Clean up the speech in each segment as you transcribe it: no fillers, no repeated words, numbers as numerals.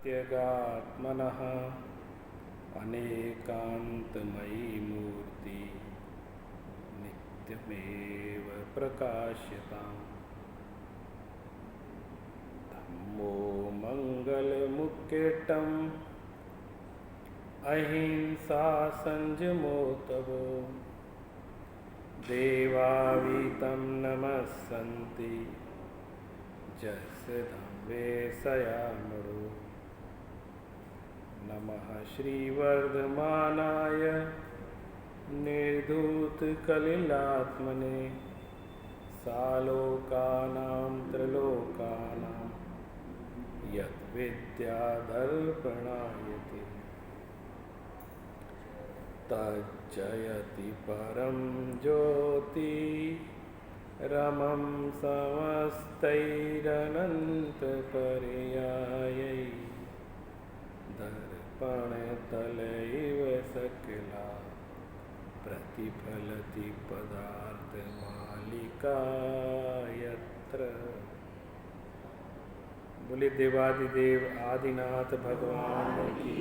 प्रत्यगात्मनः अनेकान्तमयी मूर्ति नित्यमेव प्रकाश्यताम्। धम्मो मंगलमुक्केटम् अहिंसा संयमो तवो देवावीतं नमस्सन्ति जस्य धम्मे सयामरो। नमः श्रीवर्धमानाय निर्धूतकलिलात्मने सालोकानां त्रिलोकानां यद्विद्यादर्पणायते तज्जयति परं ज्योति रमं समस्तैरनन्तपर्यायै दर्पणतलैव सकला प्रतिफलति पदार्थमालिका यत्र। बोले देवादिदेव आदिनाथ भगवान की।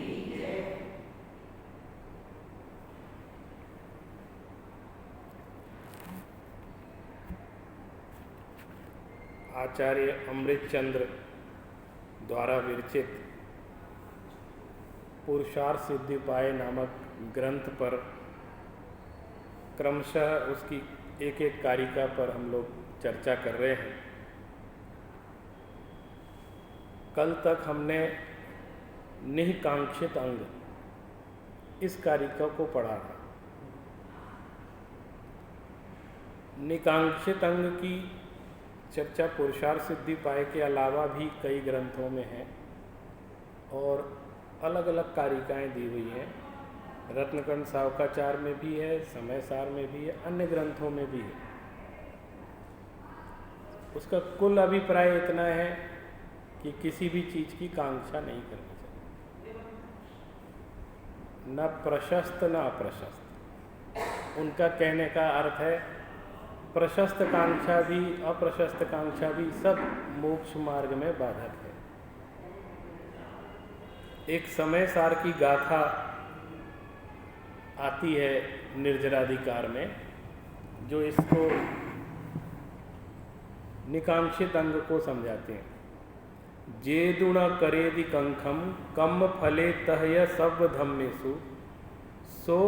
आचार्य अमृतचंद्र द्वारा विरचित पुरुषार्थ सिद्धिपाय नामक ग्रंथ पर क्रमशः उसकी एक एक कारिका पर हम लोग चर्चा कर रहे हैं। कल तक हमने निःकांक्षित अंग इस कारिका को पढ़ा था। निकांक्षित अंग की चर्चा पुरुषार्थ सिद्धिपाय के अलावा भी कई ग्रंथों में है और अलग अलग कारिकाएं दी हुई हैं। रत्नकंठ सावकाचार में भी है, समय सार में भी है, अन्य ग्रंथों में भी है। उसका कुल अभिप्राय इतना है कि किसी भी चीज की कांक्षा नहीं करनी चाहिए, न प्रशस्त न अप्रशस्त। उनका कहने का अर्थ है प्रशस्त कांक्षा भी अप्रशस्त कांक्षा भी सब मोक्ष मार्ग में बाधक है। एक समय सार की गाथा आती है निर्जराधिकार में, जो इसको निकांक्षित अंग को समझाते हैं। जेदुण करेदि कंखम कम फले तहय सब धम्मेसु सो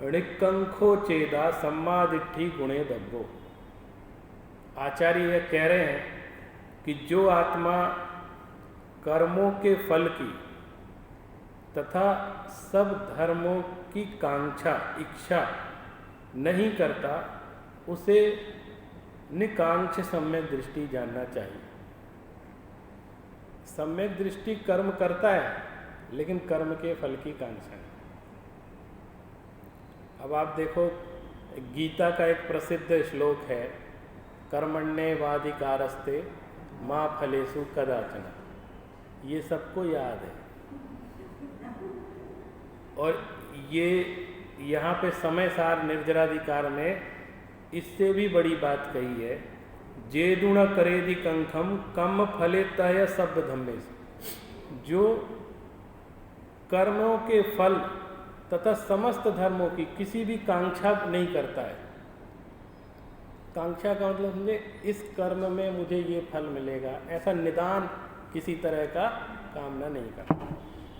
ऋक्कंखो चेदा सम्मादिट्ठी गुणे दब्बो। आचार्य यह कह रहे हैं कि जो आत्मा कर्मों के फल की तथा सब धर्मों की कांक्षा इच्छा नहीं करता, उसे निकांक्ष सम्यक दृष्टि जानना चाहिए। सम्यक दृष्टि कर्म करता है लेकिन कर्म के फल की कांक्षा नहीं। अब आप देखो गीता का एक प्रसिद्ध श्लोक है, कर्मण्येवाधिकारस्ते मा फलेषु कदाचन। ये सबको याद है और ये यहाँ पे समय सार निर्जराधिकार में इससे भी बड़ी बात कही है। जेदुण करेदि कंखम कम फले तय सब धम्मेषु। जो कर्मों के फल तथा समस्त धर्मों की किसी भी कांक्षा नहीं करता है। कांक्षा का मतलब समझे इस कर्म में मुझे ये फल मिलेगा, ऐसा निदान किसी तरह का कामना नहीं करता।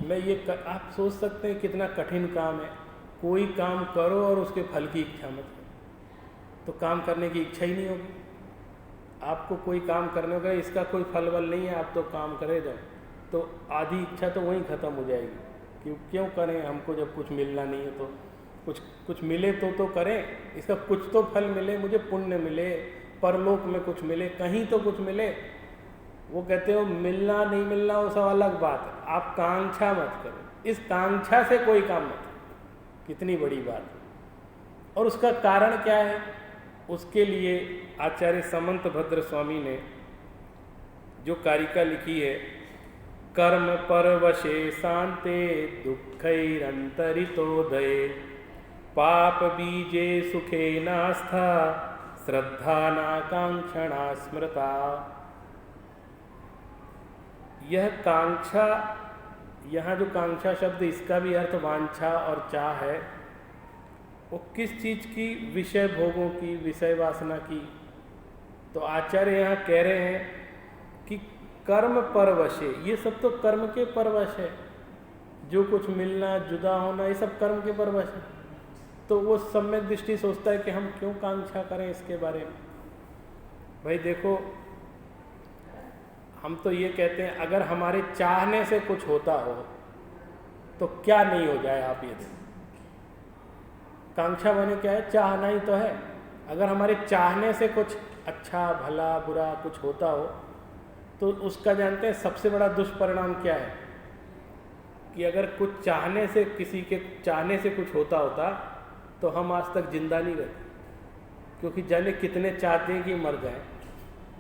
मैं ये आप सोच सकते हैं कितना कठिन काम है। कोई काम करो और उसके फल की इच्छा मत करो, तो काम करने की इच्छा ही नहीं होगी। आपको कोई काम करने होगा, इसका कोई फल बल नहीं है, आप तो काम करे जाओ, तो आधी इच्छा तो वहीं ख़त्म हो जाएगी। क्यों करें, हमको जब कुछ मिलना नहीं है तो कुछ मिले तो करें, इसका कुछ तो फल मिले, मुझे पुण्य मिले, परलोक में कुछ मिले, कहीं तो कुछ मिले। वो कहते हो मिलना नहीं मिलना वो सब अलग बात है, आप कांक्षा मत करो, इस कांक्षा से कोई काम मत करो। कितनी बड़ी बात है। और उसका कारण क्या है? उसके लिए आचार्य समंत भद्र स्वामी ने जो कारिका लिखी है, कर्म परवशे शांते दुःखैरन्तरितोदये पाप बीजे सुखे नास्था श्रद्धा नाकांक्षणा स्मृता। यह कांक्षा, यहाँ जो कांक्षा शब्द इसका भी अर्थ वांछा और चाह है, वो किस चीज़ की? विषय भोगों की, विषय वासना की। तो आचार्य यहाँ कह रहे हैं कि कर्म परवश है, ये सब तो कर्म के परवश है। जो कुछ मिलना, जुदा होना, ये सब कर्म के परवश है। तो वो सम्यक दृष्टि सोचता है कि हम क्यों कांक्षा करें इसके बारे में। भाई देखो, हम तो ये कहते हैं अगर हमारे चाहने से कुछ होता हो तो क्या नहीं हो जाए। आप ये देखो, कांक्षा माने क्या है? चाहना ही तो है। अगर हमारे चाहने से कुछ अच्छा भला बुरा कुछ होता हो तो उसका जानते हैं सबसे बड़ा दुष्परिणाम क्या है? कि अगर कुछ चाहने से, किसी के चाहने से कुछ होता तो हम आज तक जिंदा नहीं रहते, क्योंकि जाने कितने चाहते हैं कि मर जाए।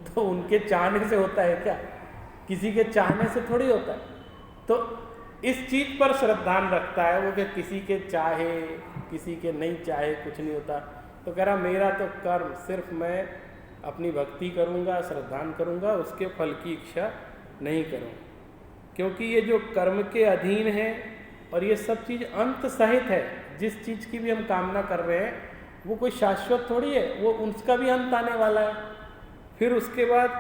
तो उनके चाहने से होता है क्या? किसी के चाहने से थोड़ी होता है। तो इस चीज पर श्रद्धान रखता है वो कि किसी के चाहे, किसी के नहीं चाहे कुछ नहीं होता। तो कह रहा मेरा तो कर्म सिर्फ मैं अपनी भक्ति करूँगा, श्रद्धान करूँगा, उसके फल की इच्छा नहीं करूँगा। क्योंकि ये जो कर्म के अधीन है और ये सब चीज़ अंत सहित है। जिस चीज़ की भी हम कामना कर रहे हैं वो कोई शाश्वत थोड़ी है, वो उसका भी अंत आने वाला है। फिर उसके बाद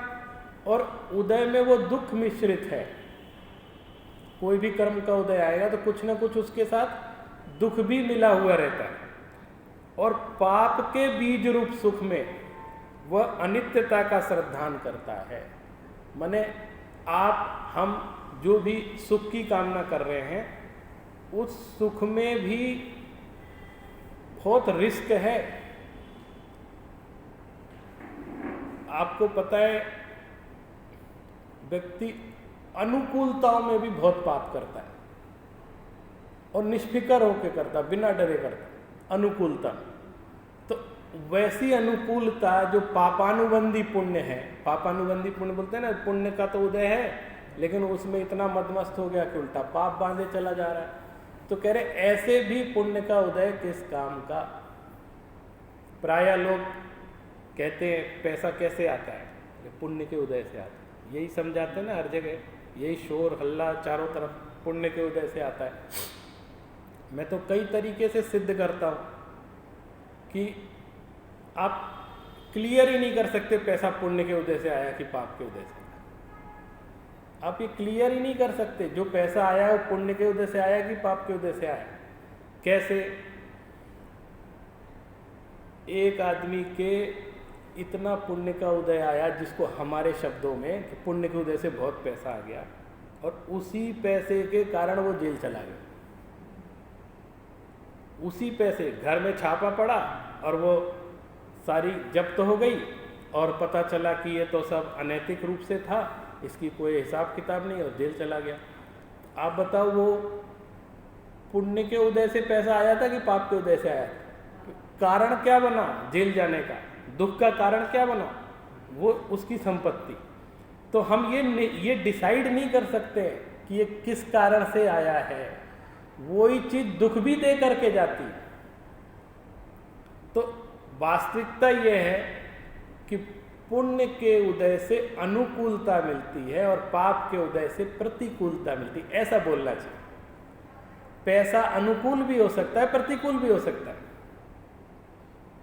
और उदय में वो दुख मिश्रित है। कोई भी कर्म का उदय आएगा तो कुछ ना कुछ उसके साथ दुख भी मिला हुआ रहता है। और पाप के बीज रूप सुख में वह अनित्यता का श्रद्धान करता है। माने हम जो भी सुख की कामना कर रहे हैं उस सुख में भी बहुत रिस्क है। आपको पता है व्यक्ति अनुकूलताओं में भी बहुत पाप करता है और निष्फिकर होकर करता, बिना डरे करता अनुकूलता। तो वैसी अनुकूलता जो पापानुबंधी पुण्य है, पापानुबंधी पुण्य बोलते हैं ना, पुण्य का तो उदय है लेकिन उसमें इतना मदमस्त हो गया कि उल्टा पाप बांधे चला जा रहा है। तो कह रहे ऐसे भी पुण्य का उदय किस काम का? प्रायः लोग कहते हैं पैसा कैसे आता है? पुण्य के उदय से आता है। यही समझाते हैं ना हर जगह, यही शोर हल्ला चारों तरफ पुण्य के उदय से आता है। मैं तो कई तरीके से सिद्ध करता हूँ कि आप क्लियर ही नहीं कर सकते पैसा पुण्य के उदय से आया कि पाप के उदय से। आप ये क्लियर ही नहीं कर सकते जो पैसा आया वो पुण्य के उदय से आया कि पाप के उदय से आया। कैसे? एक आदमी के इतना पुण्य का उदय आया जिसको हमारे शब्दों में कि पुण्य के उदय से बहुत पैसा आ गया, और उसी पैसे के कारण वो जेल चला गया। उसी पैसे, घर में छापा पड़ा और वो सारी जब्त हो गई और पता चला कि ये तो सब अनैतिक रूप से था, इसकी कोई हिसाब किताब नहीं, और जेल चला गया। आप बताओ वो पुण्य के उदय से पैसा आया था कि पाप के उदय से आया? कारण क्या बना जेल जाने का? दुख का कारण क्या बना? वो उसकी संपत्ति। तो हम ये डिसाइड नहीं कर सकते कि ये किस कारण से आया है। वही चीज दुख भी दे करके जाती। तो वास्तविकता यह है कि पुण्य के उदय से अनुकूलता मिलती है और पाप के उदय से प्रतिकूलता मिलती है, ऐसा बोलना चाहिए। पैसा अनुकूल भी हो सकता है, प्रतिकूल भी हो सकता है।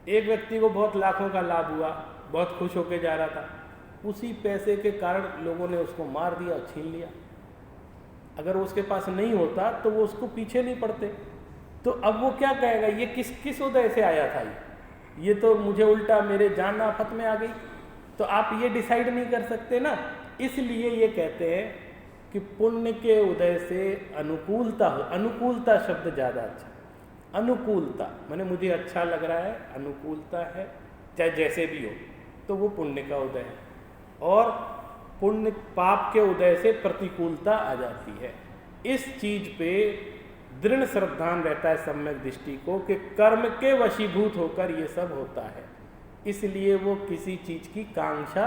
एक व्यक्ति को बहुत लाखों का लाभ हुआ, बहुत खुश होकर जा रहा था, उसी पैसे के कारण लोगों ने उसको मार दिया और छीन लिया। अगर उसके पास नहीं होता तो वो उसको पीछे नहीं पड़ते। तो अब वो क्या कहेगा, ये किस उदय से आया था, ये तो मुझे उल्टा मेरे जान आफत में आ गई। तो आप ये डिसाइड नहीं कर सकते ना। इसलिए ये कहते हैं कि पुण्य के उदय से अनुकूलता हो। अनुकूलता शब्द ज़्यादा अच्छा। अनुकूलता माने मुझे अच्छा लग रहा है, अनुकूलता है, चाहे जैसे भी हो, तो वो पुण्य का उदय है। और पुण्य पाप के उदय से प्रतिकूलता आ जाती है। इस चीज पे दृढ़ श्रद्धान रहता है सम्यक दृष्टि को कि कर्म के वशीभूत होकर ये सब होता है, इसलिए वो किसी चीज की कांक्षा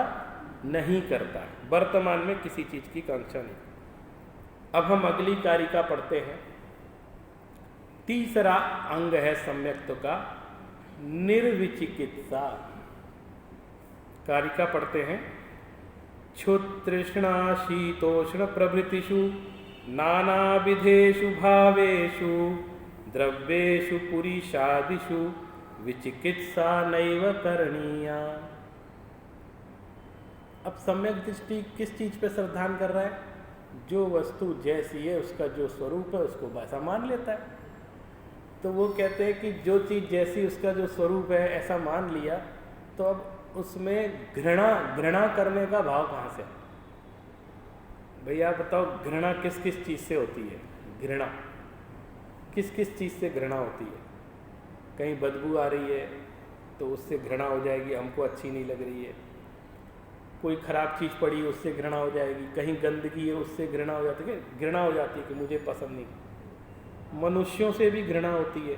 नहीं करता। वर्तमान में किसी चीज की कांक्षा नहीं। अब हम अगली कारिका पढ़ते हैं। तीसरा अंग है सम्यक्त्व का, निर्विचिकित्सा। कारिका पढ़ते हैं। क्षुतृष्णा शीतोष्ण प्रभृतिषु नानाविधेषु भावेषु द्रव्येषु पुरीषादिषु विचिकित्सा नैव करणीया। अब सम्यक दृष्टि किस चीज पे श्रद्धान कर रहा है? जो वस्तु जैसी है उसका जो स्वरूप है उसको वैसा मान लेता है। तो वो कहते हैं कि जो चीज़ जैसी उसका जो स्वरूप है ऐसा मान लिया, तो अब उसमें घृणा करने का भाव कहाँ से? भैया बताओ, घृणा किस किस चीज़ से होती है? घृणा किस किस चीज़ से घृणा होती है? कहीं बदबू आ रही है तो उससे घृणा हो जाएगी, हमको अच्छी नहीं लग रही है। कोई ख़राब चीज़ पड़ी उससे घृणा हो जाएगी, कहीं गंदगी है उससे घृणा हो जाती है, घृणा हो जाती है कि मुझे पसंद नहीं। मनुष्यों से भी घृणा होती है,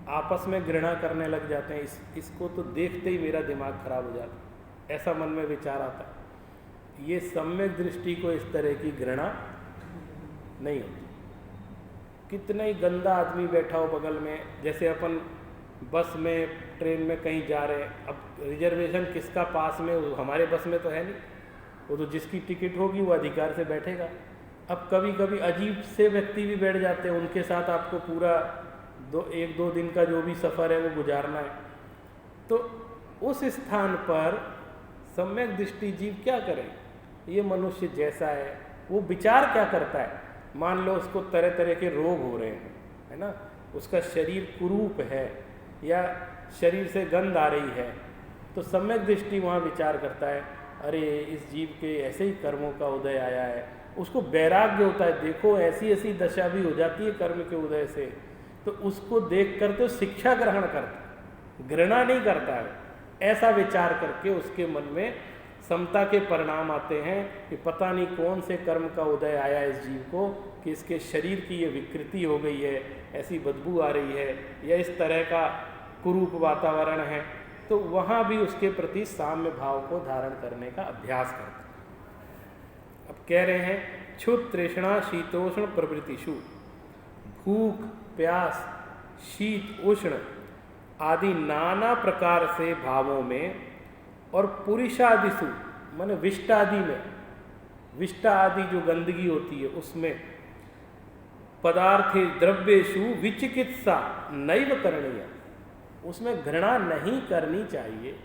आपस में घृणा करने लग जाते हैं। इसको तो देखते ही मेरा दिमाग खराब हो जाता है, ऐसा मन में विचार आता है। ये सम्यक दृष्टि को इस तरह की घृणा नहीं होती। कितना ही गंदा आदमी बैठा हो बगल में, जैसे अपन बस में ट्रेन में कहीं जा रहे हैं, अब रिजर्वेशन किसका पास में? हमारे बस में तो है नहीं, वो तो जिसकी टिकट होगी वो अधिकार से बैठेगा। अब कभी कभी अजीब से व्यक्ति भी बैठ जाते हैं, उनके साथ आपको पूरा 1-2 दिन का जो भी सफ़र है वो गुजारना है। तो उस स्थान पर सम्यक दृष्टि जीव क्या करे? ये मनुष्य जैसा है वो विचार क्या करता है? मान लो उसको तरह तरह के रोग हो रहे हैं, है ना, उसका शरीर कुरूप है या शरीर से गंध आ रही है, तो सम्यक दृष्टि वहाँ विचार करता है, अरे इस जीव के ऐसे ही कर्मों का उदय आया है। उसको वैराग्य होता है, देखो ऐसी ऐसी दशा भी हो जाती है कर्म के उदय से, तो उसको देख कर तो शिक्षा ग्रहण करता, घृणा नहीं करता है। ऐसा विचार करके उसके मन में समता के परिणाम आते हैं कि पता नहीं कौन से कर्म का उदय आया इस जीव को कि इसके शरीर की ये विकृति हो गई है, ऐसी बदबू आ रही है या इस तरह का कुरूप वातावरण है। तो वहाँ भी उसके प्रति साम्य भाव को धारण करने का अभ्यास करते हैं। अब कह रहे हैं क्षुत तृष्णा शीतोष्ण प्रवृत्तिषु, भूख प्यास शीत उष्ण आदि नाना प्रकार से भावों में और पुरुषादिषु माने विष्टादि में, विष्टा आदि जो गंदगी होती है उसमें, पदार्थे द्रव्येषु विचिकित्सा नैव करणीय, उसमें घृणा नहीं करनी चाहिए।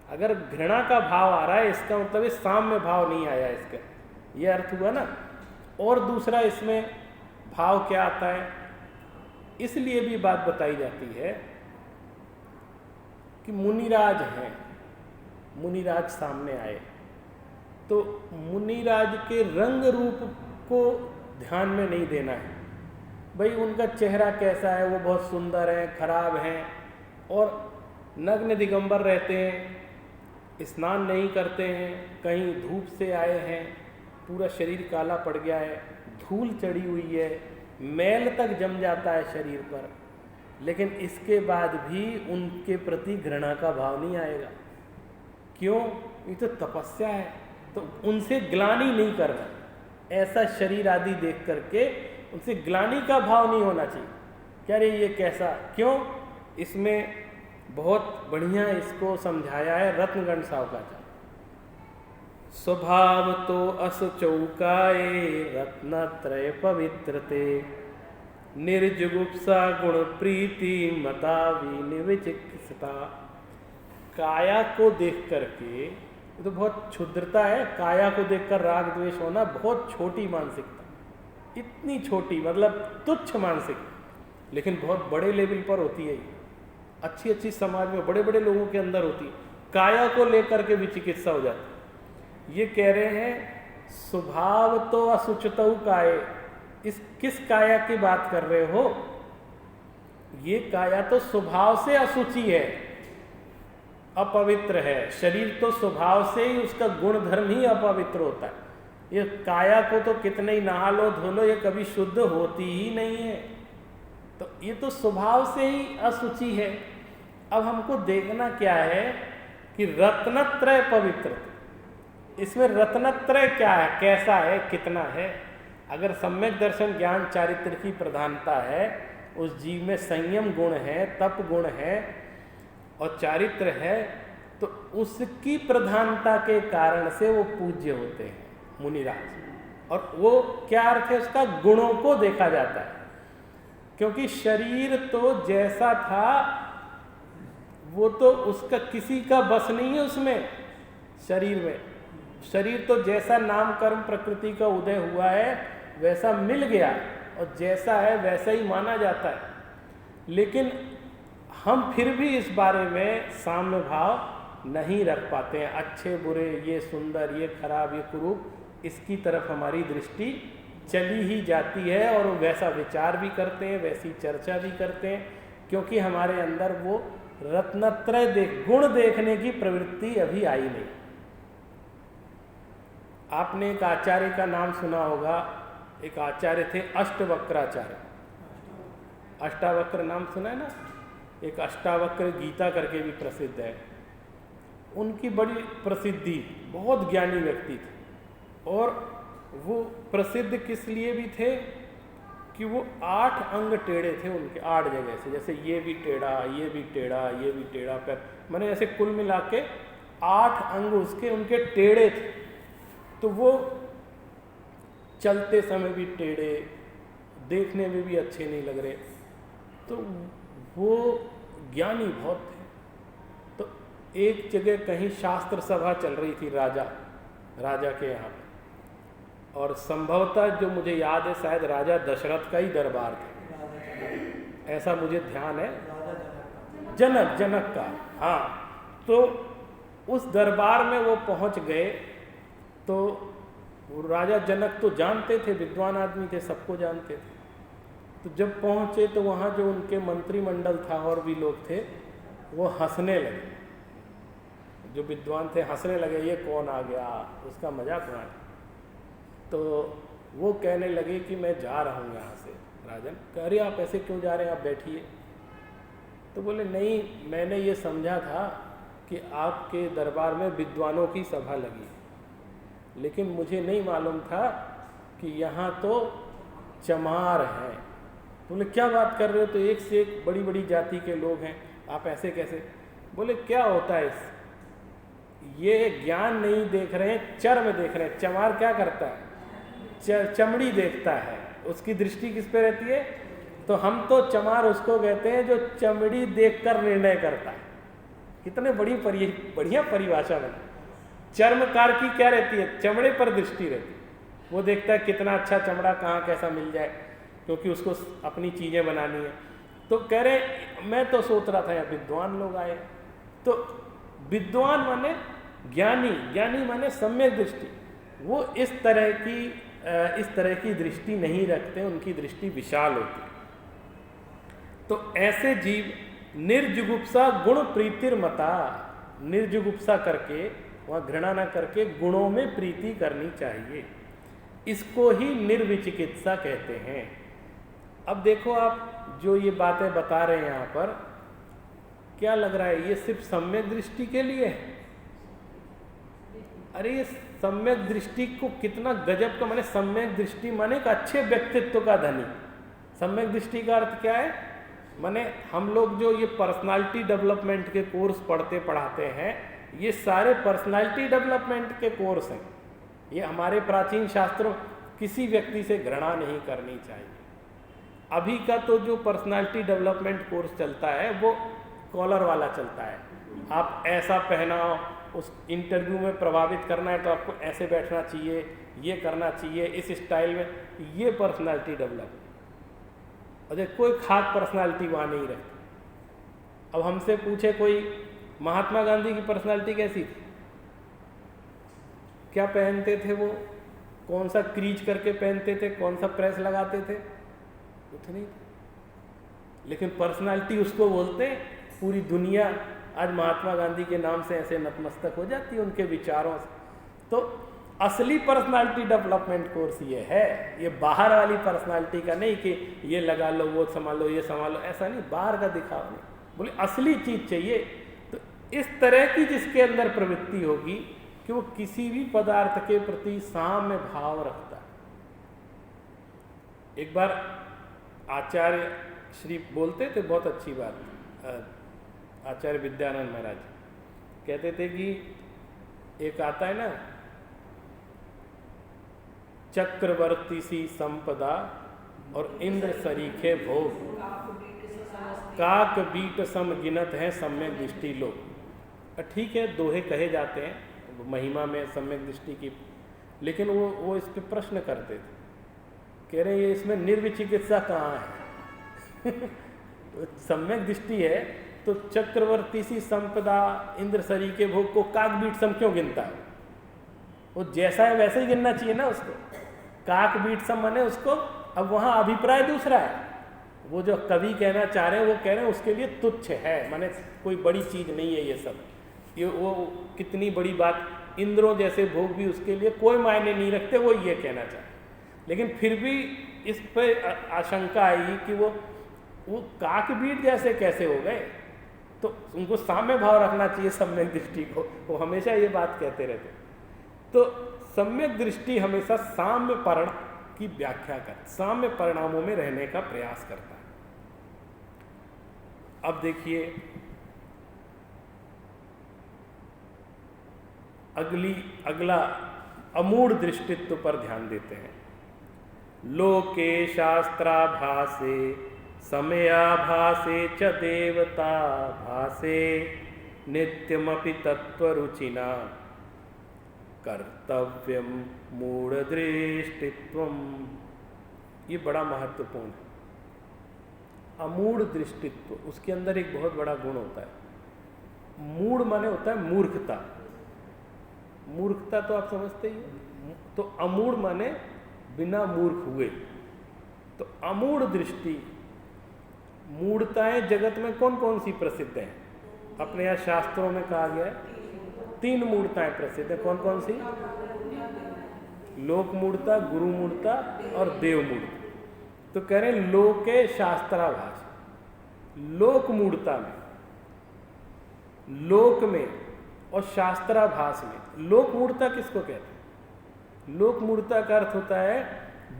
अगर घृणा का भाव आ रहा है इसका मतलब इस साम्य भाव नहीं आया, इसका ये अर्थ हुआ ना। और दूसरा इसमें भाव क्या आता है, इसलिए भी बात बताई जाती है कि मुनिराज हैं, मुनिराज सामने आए तो मुनिराज के रंग रूप को ध्यान में नहीं देना है। भाई उनका चेहरा कैसा है, वो बहुत सुंदर है, खराब हैं और नग्न दिगंबर रहते हैं, स्नान नहीं करते हैं, कहीं धूप से आए हैं, पूरा शरीर काला पड़ गया है, धूल चढ़ी हुई है, मैल तक जम जाता है शरीर पर, लेकिन इसके बाद भी उनके प्रति घृणा का भाव नहीं आएगा। क्यों? ये तो तपस्या है, तो उनसे ग्लानि नहीं करना। ऐसा शरीर आदि देख करके उनसे ग्लानि का भाव नहीं होना चाहिए। क्या रे ये कैसा? क्यों? इसमें बहुत बढ़िया इसको समझाया है रत्नगण सावकाचार्य। स्वभाव तो असुचौकाए रत्नत्रय पवित्रते, निर्जुगुप्सा गुण प्रीति मता विनिविचिकित्सा। काया को देख करके, तो बहुत क्षुद्रता है, काया को देखकर राग द्वेष होना बहुत छोटी मानसिकता, इतनी छोटी मतलब तुच्छ मानसिकता, लेकिन बहुत बड़े लेवल पर होती है। अच्छी अच्छी समाज में बड़े बड़े लोगों के अंदर होती है, काया को लेकर के विचिकित्सा हो जाती है। ये कह रहे हैं स्वभाव तो असुचितौ काये। इस किस काया की बात कर रहे हो? ये काया तो स्वभाव से असुचि है, अपवित्र है। शरीर तो स्वभाव से ही उसका गुण धर्म ही अपवित्र होता है। ये काया को तो कितने ही नहा लो धो लो, ये कभी शुद्ध होती ही नहीं है। तो ये तो स्वभाव से ही असुचि है। अब हमको देखना क्या है कि रत्नत्रय पवित्र, इसमें रत्नत्रय क्या है, कैसा है, कितना है। अगर सम्यक दर्शन ज्ञान चारित्र की प्रधानता है, उस जीव में संयम गुण है, तप गुण है और चारित्र है, तो उसकी प्रधानता के कारण से वो पूज्य होते हैं मुनिराज। और वो क्या अर्थ है उसका, गुणों को देखा जाता है, क्योंकि शरीर तो जैसा था वो तो उसका किसी का बस नहीं है उसमें। शरीर तो जैसा नाम कर्म प्रकृति का उदय हुआ है वैसा मिल गया, और जैसा है वैसा ही माना जाता है। लेकिन हम फिर भी इस बारे में साम्य भाव नहीं रख पाते हैं। अच्छे बुरे, ये सुंदर, ये खराब, ये कुरूप, इसकी तरफ हमारी दृष्टि चली ही जाती है, और वैसा विचार भी करते हैं, वैसी चर्चा भी करते हैं, क्योंकि हमारे अंदर वो रत्नत्रय गुण देखने की प्रवृत्ति अभी आई नहीं। आपने एक आचार्य का नाम सुना होगा, एक आचार्य थे अष्टवक्राचार्य। अष्टावक्र नाम सुना है ना? एक अष्टावक्र गीता करके भी प्रसिद्ध है। उनकी बड़ी प्रसिद्धि, बहुत ज्ञानी व्यक्ति थे, और वो प्रसिद्ध किस लिए भी थे कि वो 8 अंग टेढ़े थे उनके, 8 जगह से, जैसे ये भी टेढ़ा, ये भी टेढ़ा, ये भी टेढ़ा पैर, मैंने ऐसे कुल मिला के 8 अंग उनके टेढ़े थे। तो वो चलते समय भी टेढ़े, देखने में भी अच्छे नहीं लग रहे। तो वो ज्ञानी बहुत थे। तो एक जगह कहीं शास्त्र सभा चल रही थी राजा के यहाँ, और संभवतः जो मुझे याद है शायद राजा दशरथ का ही दरबार था, ऐसा मुझे ध्यान है। जनक का, हाँ। तो उस दरबार में वो पहुँच गए। तो राजा जनक तो जानते थे, विद्वान आदमी थे, सबको जानते थे। तो जब पहुँचे तो वहाँ जो उनके मंत्रिमंडल था और भी लोग थे, वो हंसने लगे। जो विद्वान थे हंसने लगे, ये कौन आ गया, उसका मजाक उड़ाने। तो वो कहने लगे कि मैं जा रहा हूँ यहाँ से। राजन कह रहे आप ऐसे क्यों जा रहे हैं, आप बैठिए। तो बोले नहीं, मैंने ये समझा था कि आपके दरबार में विद्वानों की सभा लगी, लेकिन मुझे नहीं मालूम था कि यहाँ तो चमार हैं। बोले क्या बात कर रहे हो, तो एक से एक बड़ी बड़ी जाति के लोग हैं, आप ऐसे कैसे। बोले क्या होता है ये ज्ञान नहीं देख रहे हैं, चर्म देख रहे हैं। चमार क्या करता है, चमड़ी देखता है, उसकी दृष्टि किस पे रहती है। तो हम तो चमार उसको कहते हैं जो चमड़ी देखकर निर्णय करता है। कितने बढ़िया परिभाषा बनी। चर्मकार की क्या रहती है, चमड़े पर दृष्टि रहती है। वो देखता है कितना अच्छा चमड़ा कहाँ कैसा मिल जाए, क्योंकि उसको अपनी चीज़ें बनानी है। तो कह रहे मैं तो सोच रहा था यहाँ विद्वान लोग आए। तो विद्वान माने ज्ञानी, ज्ञानी माने सम्यक दृष्टि। वो इस तरह की दृष्टि नहीं रखते, उनकी दृष्टि विशाल होती है। तो ऐसे जीव निर्जुगुप्सा गुण प्रीतिर्मता, निर्जुगुप्सा करके, वहाँ घृणा ना करके गुणों में प्रीति करनी चाहिए। इसको ही निर्विचिकित्सा कहते हैं। अब देखो आप जो ये बातें बता रहे हैं यहाँ पर, क्या लग रहा है ये सिर्फ सम्यक दृष्टि के लिए है? अरे ये सम्यक दृष्टि को कितना गजब का, माने सम्यक दृष्टि माने एक अच्छे व्यक्तित्व का धनी। सम्यक दृष्टि का अर्थ क्या है, माने हम लोग जो ये पर्सनालिटी डेवलपमेंट के कोर्स पढ़ाते हैं, ये सारे पर्सनालिटी डेवलपमेंट के कोर्स हैं। ये हमारे प्राचीन शास्त्रों, किसी व्यक्ति से घृणा नहीं करनी चाहिए। अभी का तो जो पर्सनालिटी डेवलपमेंट कोर्स चलता है वो कॉलर वाला चलता है। आप ऐसा पहनाओ, उस इंटरव्यू में प्रभावित करना है तो आपको ऐसे बैठना चाहिए, ये करना चाहिए, इस स्टाइल में, ये पर्सनालिटी डेवलप। और कोई खास पर्सनालिटी वहाँ नहीं रहती। अब हमसे पूछे कोई महात्मा गांधी की पर्सनालिटी कैसी थी, क्या पहनते थे वो, कौन सा क्रीज करके पहनते थे, कौन सा प्रेस लगाते थे, कुछ नहीं। लेकिन पर्सनालिटी उसको बोलते हैं। पूरी दुनिया आज महात्मा गांधी के नाम से ऐसे नतमस्तक हो जाती है उनके विचारों से। तो असली पर्सनालिटी डेवलपमेंट कोर्स ये है, ये बाहर वाली पर्सनालिटी का नहीं कि ये लगा लो, वो संभालो, ये संभालो, ऐसा नहीं, बाहर का दिखावा नहीं। बोले असली चीज चाहिए। तो इस तरह की जिसके अंदर प्रवृत्ति होगी कि वो किसी भी पदार्थ के प्रति साम्य भाव रखता है। एक बार आचार्य श्री बोलते थे, बहुत अच्छी बात, आचार्य विद्यानंद महाराज कहते थे कि एक आता है ना, चक्रवर्ती सी संपदा और इंद्र सरीखे भोग, काक बीट सम गिनत है सम्यक दृष्टि लोग। ठीक है, दोहे कहे जाते हैं महिमा में सम्यक दृष्टि की, लेकिन वो इस पे प्रश्न करते थे, कह रहे ये इसमें निर्विचिकित्सा कहाँ है? तो सम्यक दृष्टि है तो चक्रवर्ती सी संपदा इंद्र सरीखे भोग को काक बीट सम क्यों गिनता है? वो जैसा है वैसे ही गिनना चाहिए ना उसको। काक बीट सम माने उसको, अब वहाँ अभिप्राय दूसरा है। वो जो कवि कहना चाह रहे हैं वो कह रहे हैं उसके लिए तुच्छ है, माने कोई बड़ी चीज नहीं है ये सब, ये वो कितनी बड़ी बात, इंद्रों जैसे भोग भी उसके लिए कोई मायने नहीं रखते, वो ये कहना चाहते। लेकिन फिर भी इस पर आशंका आई कि वो काक बीट जैसे कैसे हो गए, तो उनको साम्य भाव रखना चाहिए सम्यक दृष्टि को, वो हमेशा ये बात कहते रहते। तो सम्यक दृष्टि हमेशा साम्य परिणाम की व्याख्या करता, साम्य परिणामों में रहने का प्रयास करता है। अब देखिए अगला अमूढ़ दृष्टित्व पर ध्यान देते हैं। लोके शास्त्राभासे समयाभासे च देवता भासे नित्यमपि तत्वरुचिना कर्तव्यम मूढ़ दृष्टित्वम। ये बड़ा महत्वपूर्ण है। अमूढ़ दृष्टित्व, उसके अंदर एक बहुत बड़ा गुण होता है। मूढ़ माने होता है मूर्खता, मूर्खता तो आप समझते ही हो। तो अमूढ़ माने बिना मूर्ख हुए। तो अमूढ़ दृष्टि, मूढ़ताएं जगत में कौन कौन सी प्रसिद्ध हैं? अपने यहाँ शास्त्रों में कहा गया है 3 मूढ़ताएं प्रसिद्ध है। कौन कौन सी? लोक मूढ़ता, गुरु मूढ़ता और देव मूढ़ता। तो कह रहे हैं लोके शास्त्राभास, लोक मूढ़ता में, लोक में और शास्त्राभास में। लोक मूढ़ता किसको कहते हैं? लोक मूढ़ता का अर्थ होता है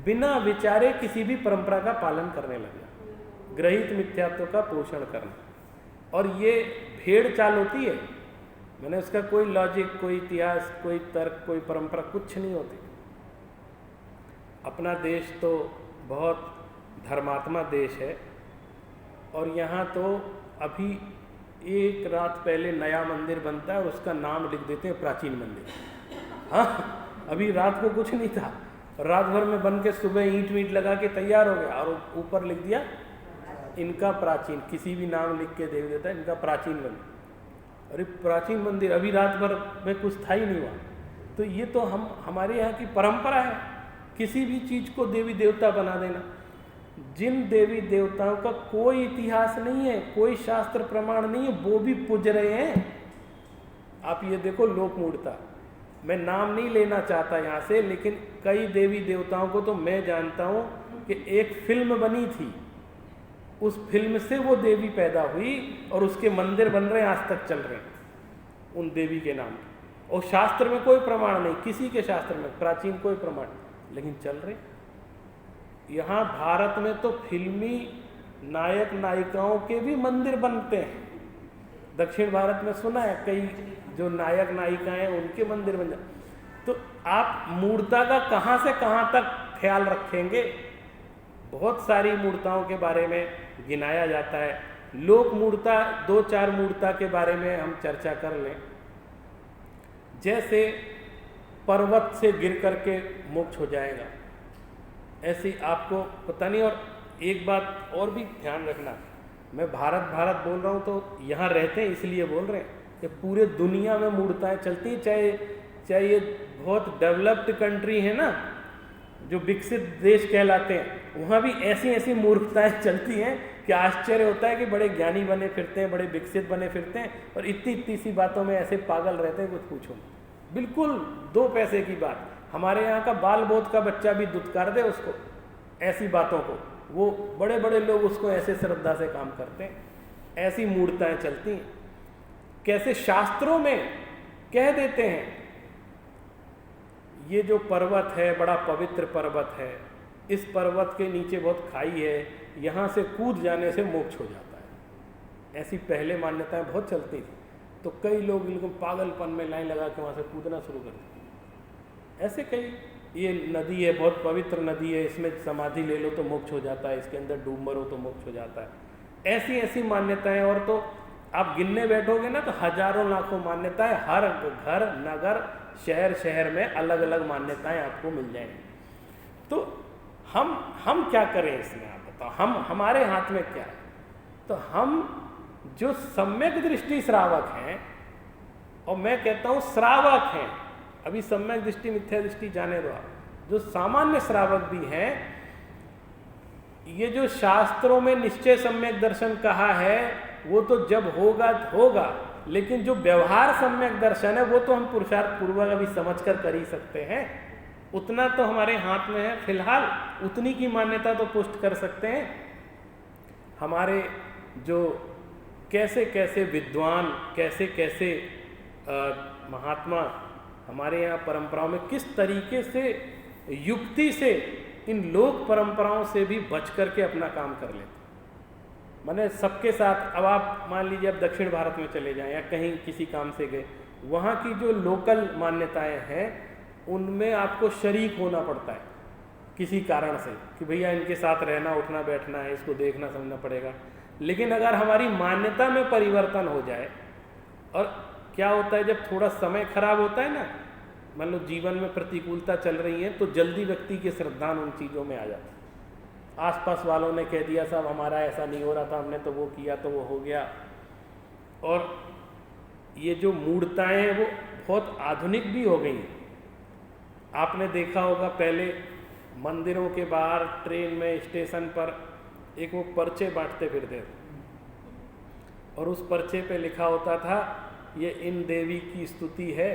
बिना विचारे किसी भी परंपरा का पालन करने लगा, ग्रहित मिथ्यात्व का पोषण करना। और ये भेड़ चाल होती है, मैंने उसका कोई लॉजिक, कोई इतिहास, कोई तर्क, कोई परंपरा कुछ नहीं होती। अपना देश तो बहुत धर्मात्मा देश है, और यहाँ तो अभी एक रात पहले नया मंदिर बनता है और उसका नाम लिख देते हैं प्राचीन मंदिर। हाँ, अभी रात को कुछ नहीं था, रात भर में बन के सुबह ईंट वींट लगा के तैयार हो गया और ऊपर लिख दिया इनका प्राचीन, किसी भी नाम लिख के दे देता है इनका प्राचीन मंदिर। अरे प्राचीन मंदिर, अभी रात भर में कुछ था ही नहीं हुआ। तो ये तो हमारे यहाँ की परंपरा है, किसी भी चीज को देवी देवता बना देना। जिन देवी देवताओं का कोई इतिहास नहीं है, कोई शास्त्र प्रमाण नहीं है, वो भी पूज रहे हैं। आप ये देखो लोक मूढ़ता, मैं नाम नहीं लेना चाहता यहाँ से, लेकिन कई देवी देवताओं को तो मैं जानता हूँ कि एक फिल्म बनी थी, उस फिल्म से वो देवी पैदा हुई और उसके मंदिर बन रहे हैं, आज तक चल रहे हैं उन देवी के नाम। और शास्त्र में कोई प्रमाण नहीं, किसी के शास्त्र में प्राचीन कोई प्रमाण, लेकिन चल रहे। यहाँ भारत में तो फिल्मी नायक नायिकाओं के भी मंदिर बनते हैं। दक्षिण भारत में सुना है कई जो नायक नायिकाएं उनके मंदिर बन जाते। तो आप मूढ़ता का कहाँ से कहाँ तक ख्याल रखेंगे? बहुत सारी मूढ़ताओं के बारे में गिनाया जाता है। लोक मूढ़ता, 2-4 मूढ़ता के बारे में हम चर्चा कर लें। जैसे पर्वत से गिर करके मोक्ष हो जाएगा, ऐसी आपको पता नहीं। और एक बात और भी ध्यान रखना, मैं भारत भारत बोल रहा हूँ तो यहाँ रहते हैं इसलिए बोल रहे हैं कि पूरे दुनिया में मूढ़ताएं चलती हैं। चाहे ये बहुत डेवलप्ड कंट्री है ना, जो विकसित देश कहलाते हैं, वहाँ भी ऐसी ऐसी मूर्खताएं चलती हैं कि आश्चर्य होता है कि बड़े ज्ञानी बने फिरते हैं, बड़े विकसित बने फिरते हैं, और इतनी सी बातों में ऐसे पागल रहते हैं, कुछ पूछो। बिल्कुल 2 पैसे की बात। हमारे यहाँ का बाल बोध का बच्चा भी दुत्कार दे उसको, ऐसी बातों को, वो बड़े बड़े लोग उसको ऐसे श्रद्धा से काम करते हैं। ऐसी मूढ़ताएं चलती हैं। कैसे शास्त्रों में कह देते हैं ये जो पर्वत है बड़ा पवित्र पर्वत है, इस पर्वत के नीचे बहुत खाई है, यहाँ से कूद जाने से मोक्ष हो जाता है। ऐसी पहले मान्यताएं बहुत चलती थी। तो कई लोग बिल्कुल पागलपन में लाइन लगा के वहाँ से कूदना शुरू कर देते। ऐसे कई, ये नदी है, बहुत पवित्र नदी है, इसमें समाधि ले लो तो मोक्ष हो जाता है, इसके अंदर डूब मरो तो मोक्ष हो जाता है। ऐसी ऐसी मान्यताएं, और तो आप गिनने बैठोगे ना तो हजारों लाखों मान्यताएं, हर घर नगर शहर शहर में अलग अलग मान्यताएं आपको मिल जाएंगी। तो हम क्या करें इसमें, आप बताओ, हमारे हाथ में क्या है? तो हम जो सम्यक दृष्टि श्रावक हैं, और मैं कहता हूं श्रावक हैं, अभी सम्यक दृष्टि मिथ्या दृष्टि जाने दो, जो सामान्य श्रावक भी हैं, ये जो शास्त्रों में निश्चय सम्यक दर्शन कहा है वो तो जब होगा होगा, लेकिन जो व्यवहार सम्यक दर्शन है वो तो हम पुरुषार्थ पूर्वक अभी समझ कर ही सकते हैं। उतना तो हमारे हाथ में है, फिलहाल उतनी की मान्यता तो पुष्ट कर सकते हैं। हमारे जो कैसे कैसे विद्वान, कैसे कैसे महात्मा हमारे यहाँ परंपराओं में किस तरीके से युक्ति से इन लोक परंपराओं से भी बच करके अपना काम कर लेते। माने सबके साथ, अब आप मान लीजिए अब दक्षिण भारत में चले जाएं या कहीं किसी काम से गए, वहाँ की जो लोकल मान्यताएं हैं उनमें आपको शरीक होना पड़ता है किसी कारण से, कि भैया इनके साथ रहना उठना बैठना है, इसको देखना समझना पड़ेगा। लेकिन अगर हमारी मान्यता में परिवर्तन हो जाए, और क्या होता है जब थोड़ा समय खराब होता है ना, मान लो जीवन में प्रतिकूलता चल रही है, तो जल्दी व्यक्ति की श्रद्धा उन चीज़ों में आ जाती है। आसपास वालों ने कह दिया साहब हमारा ऐसा नहीं हो रहा था, हमने तो वो किया तो वो हो गया। और ये जो मूर्ताएं हैं वो बहुत आधुनिक भी हो गई हैं। आपने देखा होगा पहले मंदिरों के बाहर, ट्रेन में, स्टेशन पर एक वो पर्चे बांटते फिरते थे, और उस पर्चे पे लिखा होता था ये इन देवी की स्तुति है,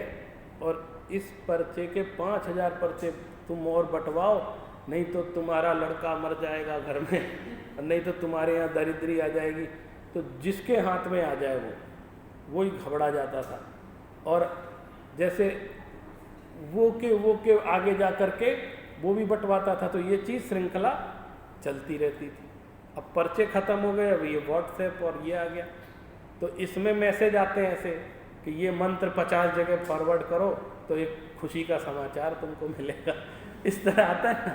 और इस पर्चे के 5000 पर्चे तुम और बंटवाओ, नहीं तो तुम्हारा लड़का मर जाएगा घर में, नहीं तो तुम्हारे यहाँ दरिद्री आ जाएगी। तो जिसके हाथ में आ जाए वो ही घबरा जाता था, और जैसे वो के आगे जा कर के वो भी बंटवाता था। तो ये चीज़ श्रृंखला चलती रहती थी। अब पर्चे ख़त्म हो गए, अब ये व्हाट्सएप और ये आ गया, तो इसमें मैसेज आते हैं ऐसे कि ये मंत्र 50 जगह फॉरवर्ड करो तो एक खुशी का समाचार तुमको मिलेगा, इस तरह आता है ना।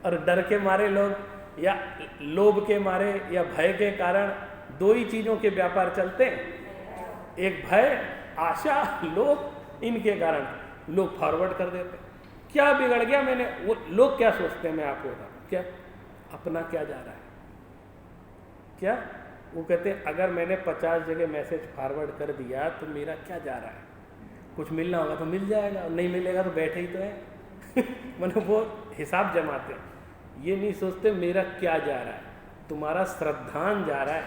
और डर के मारे लोग, या लोभ के मारे या भय के कारण, दो ही चीज़ों के व्यापार चलते हैं, एक भय, आशा, लोभ, इनके कारण लोग फॉरवर्ड कर देते। क्या बिगड़ गया मैंने, वो लोग क्या सोचते हैं, मैं आपको बताऊं, क्या अपना क्या जा रहा है, क्या वो कहते हैं अगर मैंने 50 जगह मैसेज फॉरवर्ड कर दिया तो मेरा क्या जा रहा है, कुछ मिलना होगा तो मिल जाएगा, नहीं मिलेगा तो बैठे ही तो है। मैंने वो हिसाब जमाते हैं, ये नहीं सोचते मेरा क्या जा रहा है। तुम्हारा श्रद्धान जा रहा है,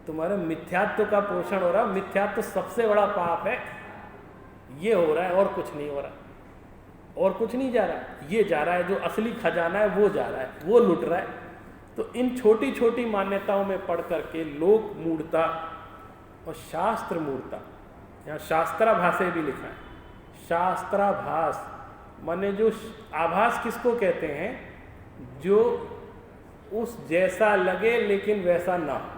तुम्हारा मिथ्यात्व का पोषण हो रहा है। मिथ्यात्व सबसे बड़ा पाप है, ये हो रहा है और कुछ नहीं हो रहा, और कुछ नहीं जा रहा, ये जा रहा है, जो असली खजाना है वो जा रहा है, वो लुट रहा है। तो इन छोटी छोटी मान्यताओं में पढ़ करके लोक मूढ़ता और शास्त्र मूढ़ता, यहाँ शास्त्राभासे भी लिखा है, शास्त्राभास माने जो आभास किसको कहते हैं, जो उस जैसा लगे लेकिन वैसा ना हो।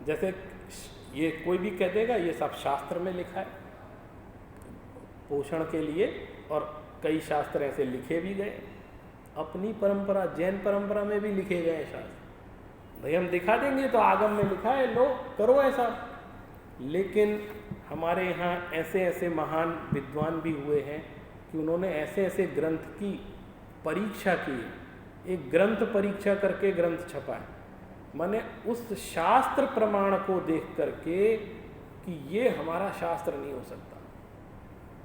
जैसे ये कोई भी कह देगा ये सब शास्त्र में लिखा है पोषण के लिए, और कई शास्त्र ऐसे लिखे भी गए, अपनी परंपरा जैन परंपरा में भी लिखे गए शास्त्र। भाई हम दिखा देंगे तो आगम में लिखा है, लो करो ऐसा। लेकिन हमारे यहाँ ऐसे ऐसे महान विद्वान भी हुए हैं कि उन्होंने ऐसे ऐसे ग्रंथ की परीक्षा की, एक ग्रंथ परीक्षा करके ग्रंथ छपा है, माने उस शास्त्र प्रमाण को देख करके कि ये हमारा शास्त्र नहीं हो सकता,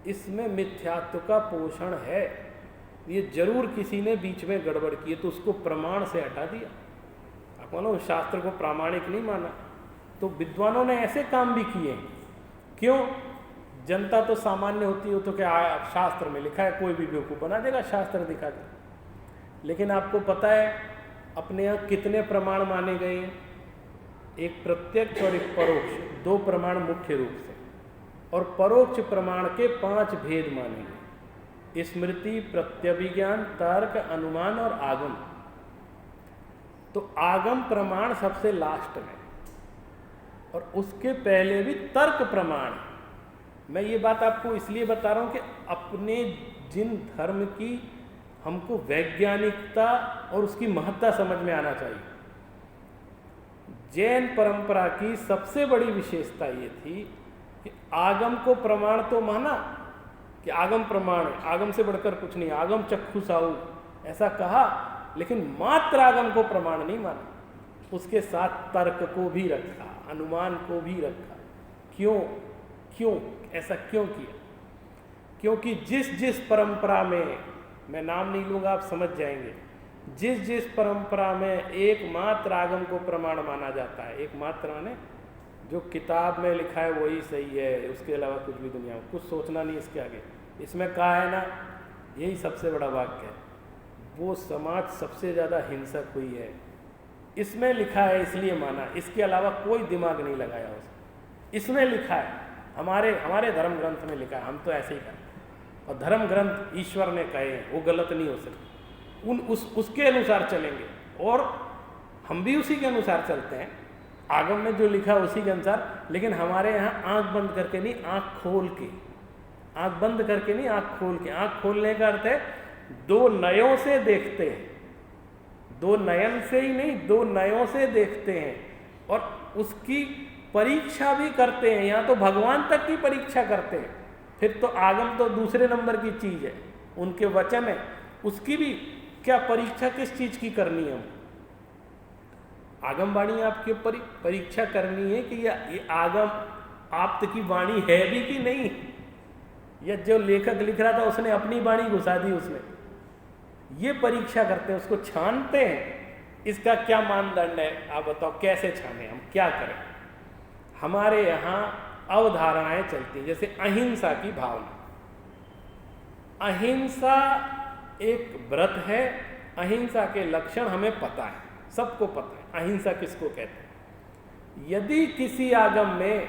इसमें मिथ्यात्व का पोषण है, ये जरूर किसी ने बीच में गड़बड़ की है, तो उसको प्रमाण से हटा दिया। आप मानो शास्त्र को प्रामाणिक नहीं माना। तो विद्वानों ने ऐसे काम भी किए। क्यों? जनता तो सामान्य होती है, तो क्या शास्त्र में लिखा है, कोई भी बेवकूफ़ बना देगा शास्त्र दिखा के। लेकिन आपको पता है अपने यहाँ कितने प्रमाण माने गए हैं, एक प्रत्यक्ष और एक परोक्ष, दो प्रमाण मुख्य रूप से, और परोक्ष प्रमाण के 5 भेद माने गए, स्मृति, प्रत्यभिज्ञान, तर्क, अनुमान और आगम। तो आगम प्रमाण सबसे लास्ट में, और उसके पहले भी तर्क प्रमाण। मैं ये बात आपको इसलिए बता रहा हूँ कि अपने जिन धर्म की हमको वैज्ञानिकता और उसकी महत्ता समझ में आना चाहिए। जैन परंपरा की सबसे बड़ी विशेषता ये थी कि आगम को प्रमाण तो माना कि आगम प्रमाण है, आगम से बढ़कर कुछ नहीं, आगम चक्षु साहू ऐसा कहा, लेकिन मात्र आगम को प्रमाण नहीं माना, उसके साथ तर्क को भी रखा, अनुमान को भी रखा। क्यों क्यों ऐसा क्यों किया? क्योंकि जिस जिस परंपरा में, मैं नाम नहीं लूँगा आप समझ जाएंगे, जिस जिस परंपरा में एकमात्र आगम को प्रमाण माना जाता है, एकमात्र माने जो किताब में लिखा है वही सही है, उसके अलावा कुछ भी दुनिया में कुछ सोचना नहीं इसके आगे। इसमें कहा है ना, यही सबसे बड़ा वाक्य है, वो समाज सबसे ज़्यादा हिंसक हुई है, इसमें लिखा है इसलिए माना, इसके अलावा कोई दिमाग नहीं लगाया उसमें। इसमें लिखा है, हमारे धर्म ग्रंथ में लिखा है, हम तो ऐसे ही करें, और धर्म ग्रंथ ईश्वर ने कहे हैं, वो गलत नहीं हो सकते, उसके अनुसार चलेंगे और हम भी उसी के अनुसार चलते हैं। आगम में जो लिखा उसी के अनुसार, लेकिन हमारे यहाँ आंख बंद करके नहीं, आंख खोल के, आंख बंद करके नहीं, आंख खोल के। आंख खोलने का अर्थ है दो नयों से देखते हैं, दो नयन से ही नहीं, दो नयों से देखते हैं और उसकी परीक्षा भी करते हैं। यहाँ तो भगवान तक की परीक्षा करते हैं, फिर तो आगम तो दूसरे नंबर की चीज है, उनके वचन है, उसकी भी क्या परीक्षा किस चीज की करनी है हमको? आगम वाणी आपकी परीक्षा करनी है कि ये आगम आप की वाणी है भी कि नहीं, या जो लेखक लिख रहा था उसने अपनी वाणी घुसा दी उसमें, ये परीक्षा करते हैं, उसको छानते हैं। इसका क्या मानदंड है आप बताओ, कैसे छाने, हम क्या करें? हमारे यहाँ अवधारणाएं चलती हैं, जैसे अहिंसा की भावना। अहिंसा एक व्रत है, अहिंसा के लक्षण हमें पता है, सबको पता है अहिंसा किसको कहते हैं। यदि किसी आगम में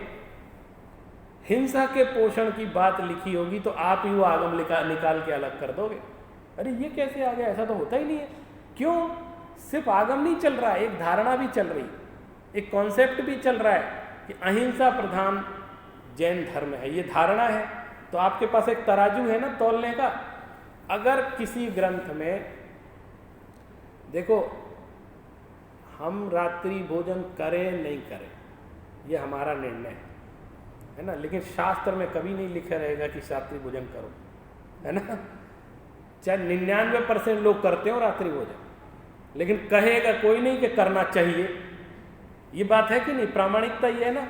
हिंसा के पोषण की बात लिखी होगी तो आप ही वो आगम निकाल के अलग कर दोगे, अरे ये कैसे आ गया, ऐसा तो होता ही नहीं है। क्यों? सिर्फ आगम नहीं चल रहा है, एक धारणा भी चल रही, एक कॉन्सेप्ट भी चल रहा है कि अहिंसा प्रधान जैन धर्म है, ये धारणा है। तो आपके पास एक तराजू है ना तौलने का। अगर किसी ग्रंथ में देखो, हम रात्रि भोजन करें नहीं करें ये हमारा निर्णय है ना, लेकिन शास्त्र में कभी नहीं लिखा रहेगा कि रात्रि भोजन करो, है ना। चाहे 99% लोग करते हो रात्रि भोजन, लेकिन कहेगा कोई नहीं कि करना चाहिए। ये बात है कि नहीं? प्रामाणिकता ये है ना।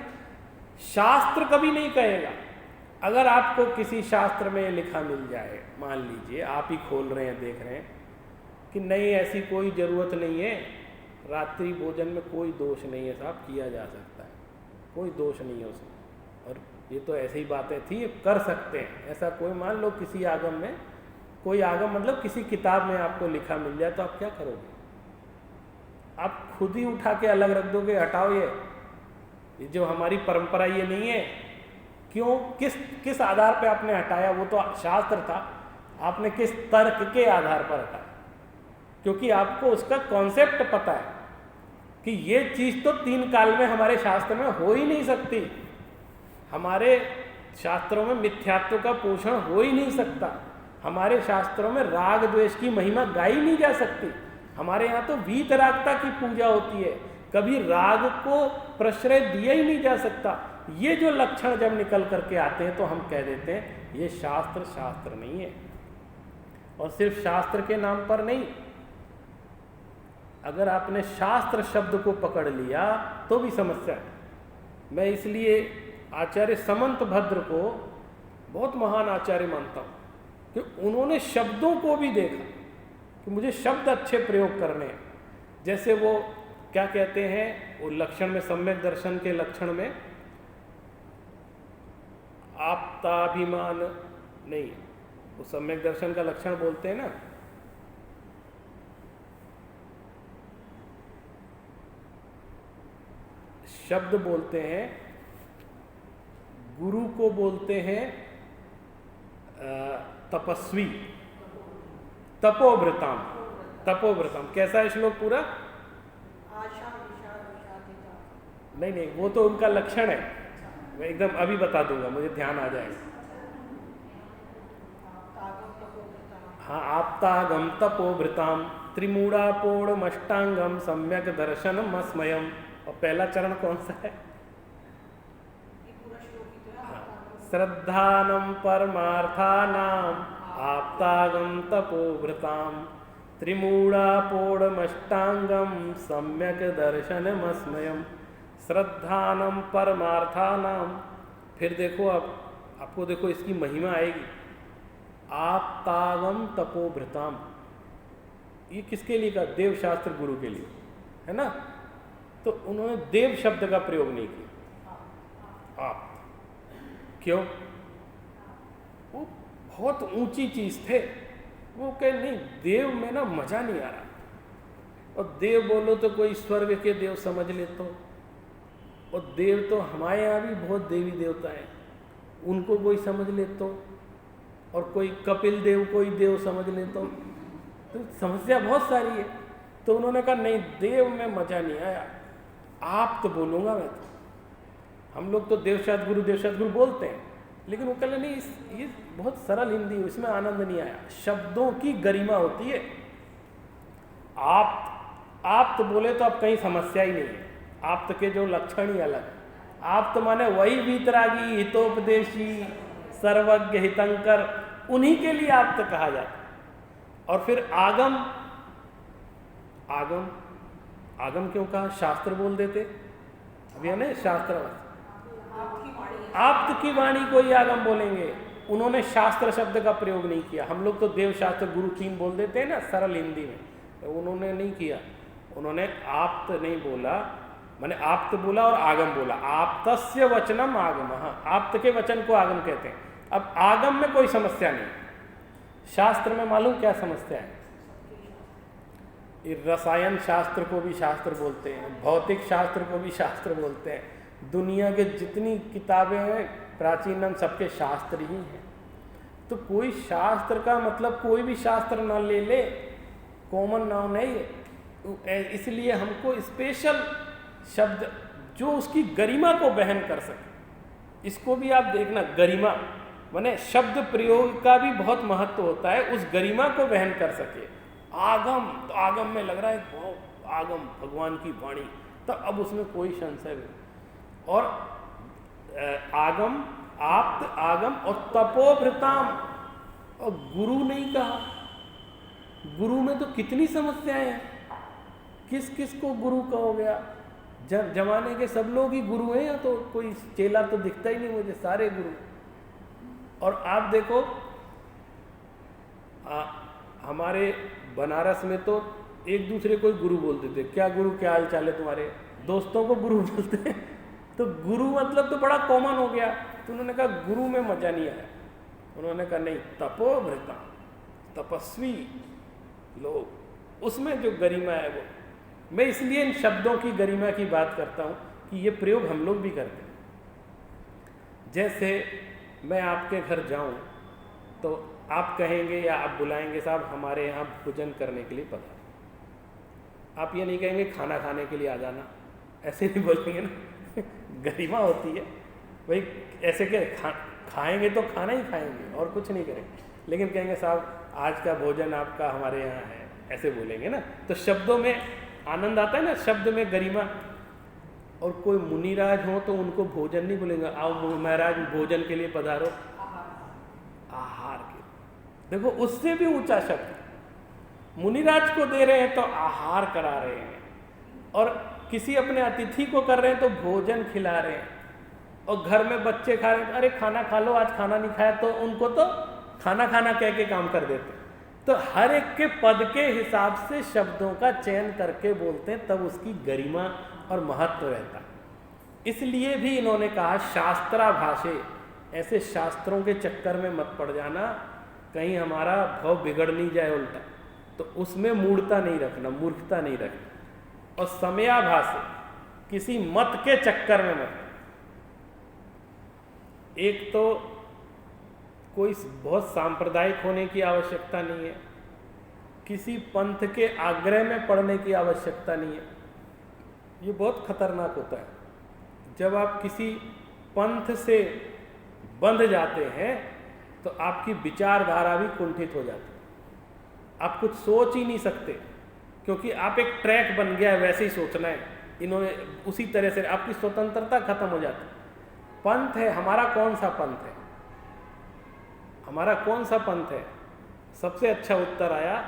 शास्त्र कभी नहीं कहेगा। अगर आपको किसी शास्त्र में लिखा मिल जाए, मान लीजिए आप ही खोल रहे हैं, देख रहे हैं कि नहीं ऐसी कोई ज़रूरत नहीं है, रात्रि भोजन में कोई दोष नहीं है साहब, किया जा सकता है, कोई दोष नहीं है उसमें, और ये तो ऐसी ही बातें थी, कर सकते हैं, ऐसा कोई मान लो किसी आगम में, कोई आगम मतलब किसी किताब में आपको लिखा मिल जाए, तो आप क्या करोगे? आप खुद ही उठा के अलग रख दोगे, हटाओ ये जो हमारी परंपरा ये नहीं है। क्यों? किस आधार पे आपने हटाया? वो तो शास्त्र था, आपने किस तर्क के आधार पर हटाया? क्योंकि आपको उसका कॉन्सेप्ट पता है कि ये चीज तो 3 काल में हमारे शास्त्र में हो ही नहीं सकती। हमारे शास्त्रों में मिथ्यात्व का पोषण हो ही नहीं सकता। हमारे शास्त्रों में राग द्वेष की महिमा गाई नहीं जा सकती। हमारे यहाँ तो वीतरागता की पूजा होती है, कभी राग को प्रश्रय दिया ही नहीं जा सकता। ये जो लक्षण जब निकल करके आते हैं तो हम कह देते हैं ये शास्त्र नहीं है। और सिर्फ शास्त्र के नाम पर नहीं, अगर आपने शास्त्र शब्द को पकड़ लिया तो भी समस्या है। मैं इसलिए आचार्य समंत भद्र को बहुत महान आचार्य मानता हूँ कि उन्होंने शब्दों को भी देखा कि मुझे शब्द अच्छे प्रयोग करने हैं। जैसे वो क्या कहते हैं, वो लक्षण में, सम्यक दर्शन के लक्षण में आप्ताभिमान नहीं, वो सम्यक दर्शन का लक्षण बोलते हैं ना, शब्द बोलते हैं, गुरु को बोलते हैं तपस्वी, तपोव्रताम। तपोव्रताम कैसा है श्लोक पूरा? नहीं नहीं, वो तो उनका लक्षण है, मैं एकदम अभी बता दूंगा, मुझे ध्यान आ जाएगा। हाँ, आप्तागम तपोभृताम त्रिमूढ़ापोढ़मष्टांगम सम्यक दर्शनम अस्मयम। और पहला चरण कौन सा है? श्रद्धानम परमार्थानाम आप्तागम तपोभृताम त्रिमूढ़ापोढ़मष्टांगम सम्यक दर्शनमस्मयम। श्रद्धानम परमार्थानाम, फिर देखो आपको देखो इसकी महिमा आएगी। आप्तागम तपोभृताम, ये किसके लिए कहा? देव शास्त्र गुरु के लिए, है ना? तो उन्होंने देव शब्द का प्रयोग नहीं किया। आप क्यों? वो बहुत ऊंची चीज थे, वो कहे नहीं, देव में ना मजा नहीं आ रहा। और देव बोलो तो कोई स्वर्ग के देव समझ ले तो, और देव तो हमारे यहाँ भी बहुत देवी देवता है, उनको कोई समझ ले तो, और कोई कपिल देव कोई देव समझ ले तो समस्या बहुत सारी है। तो उन्होंने कहा नहीं, देव में मजा नहीं आया, आप तो बोलूँगा मैं तो। हम लोग तो देवशास्त्र गुरु बोलते हैं, लेकिन वो कह नहीं, ये बहुत सरल हिंदी है, इसमें आनंद नहीं आया। शब्दों की गरिमा होती है। आप तो बोले तो अब कहीं समस्या ही नहीं है। आप के जो लक्षण ही अलग है। आप तो माने वही वीतरागी हितोपदेशी सर्वज्ञ हितंकर, उन्हीं के लिए आप तो कहा जाता है। और फिर आगम क्यों कहा? शास्त्र बोल देते अभी है ना, शास्त्र आप की वाणी को ही आगम बोलेंगे। उन्होंने शास्त्र शब्द का प्रयोग नहीं किया। हम लोग तो देव शास्त्र गुरु तीन बोल देते हैं ना सरल हिंदी में, तो उन्होंने नहीं किया। उन्होंने आप्त नहीं बोला, मैंने आप्त बोला और आगम बोला। आप्तस्य वचनम आगम, आप्त के वचन को आगम कहते हैं। अब आगम में कोई समस्या नहीं, शास्त्र में मालूम क्या समस्या है? रसायन शास्त्र को भी शास्त्र बोलते हैं, भौतिक शास्त्र को भी शास्त्र बोलते हैं। दुनिया के जितनी किताबें हैं प्राचीनम, सबके शास्त्र ही हैं। तो कोई शास्त्र का मतलब कोई भी शास्त्र ना ले ले, कॉमन नाउन है ये। इसलिए हमको स्पेशल शब्द जो उसकी गरिमा को बहन कर सके। इसको भी आप देखना, गरिमा माने शब्द प्रयोग का भी बहुत महत्व होता है, उस गरिमा को बहन कर सके। आगम, तो आगम में लग रहा है आगम भगवान की वाणी, तो अब उसमें कोई संशय नहीं। और आगम, आप्त, आगम और तपोभृताम, और गुरु नहीं कहा। गुरु में तो कितनी समस्याएं हैं, किस किस को गुरु कहोगे आप? जमाने के सब लोग ही गुरु हैं, या तो कोई चेला तो दिखता ही नहीं मुझे, सारे गुरु। और आप देखो हमारे बनारस में तो एक दूसरे को गुरु बोलते थे। क्या गुरु, क्या हाल चाल है तुम्हारे? दोस्तों को गुरु बोलते हैं। तो गुरु मतलब तो बड़ा कॉमन हो गया। तो उन्होंने कहा गुरु में मजा नहीं आया। उन्होंने कहा नहीं, तपोभृता, तपस्वी लोग, उसमें जो गरिमा है वो। मैं इसलिए इन शब्दों की गरिमा की बात करता हूँ कि ये प्रयोग हम लोग भी करते हैं। जैसे मैं आपके घर जाऊँ तो आप कहेंगे या आप बुलाएंगे, साहब हमारे यहाँ भोजन करने के लिए पधारो। आप ये नहीं कहेंगे खाना खाने के लिए आ जाना, ऐसे नहीं बोलेंगे ना। गरिमा होती है भाई, ऐसे के खाएंगे तो खाना ही खाएंगे और कुछ नहीं करेंगे, लेकिन कहेंगे साहब आज का भोजन आपका हमारे यहाँ है, ऐसे बोलेंगे ना। तो शब्दों में आनंद आता है ना, शब्द में गरिमा। और कोई मुनिराज हो तो उनको भोजन नहीं बोलेंगे, आओ महाराज भोजन के लिए पधारो, आहार के। देखो उससे भी ऊंचा शब्द। मुनिराज को दे रहे हैं तो आहार करा रहे हैं, और किसी अपने अतिथि को कर रहे हैं तो भोजन खिला रहे हैं। और घर में बच्चे खा रहे हैं, अरे खाना खा लो, आज खाना नहीं खाया, तो उनको तो खाना खाना कह के काम कर देते हैं। तो हर एक के पद के हिसाब से शब्दों का चयन करके बोलते हैं, तब उसकी गरिमा और महत्व रहता है। इसलिए भी इन्होंने कहा शास्त्रा भाषे, ऐसे शास्त्रों के चक्कर में मत पड़ जाना, कहीं हमारा भाव बिगड़ नहीं जाए उल्टा। तो उसमें मूढ़ता नहीं रखना, मूर्खता नहीं रखना। और समयाभाषे, किसी मत के चक्कर में मत। एक तो कोई बहुत सांप्रदायिक होने की आवश्यकता नहीं है, किसी पंथ के आग्रह में पढ़ने की आवश्यकता नहीं है। ये बहुत खतरनाक होता है। जब आप किसी पंथ से बंध जाते हैं तो आपकी विचारधारा भी कुंठित हो जाती है, आप कुछ सोच ही नहीं सकते, क्योंकि आप एक ट्रैक बन गया है, वैसे ही सोचना है, इन्होंने उसी तरह से आपकी स्वतंत्रता खत्म हो जाती है। पंथ है, हमारा कौन सा पंथ है, हमारा कौन सा पंथ है? सबसे अच्छा उत्तर आया,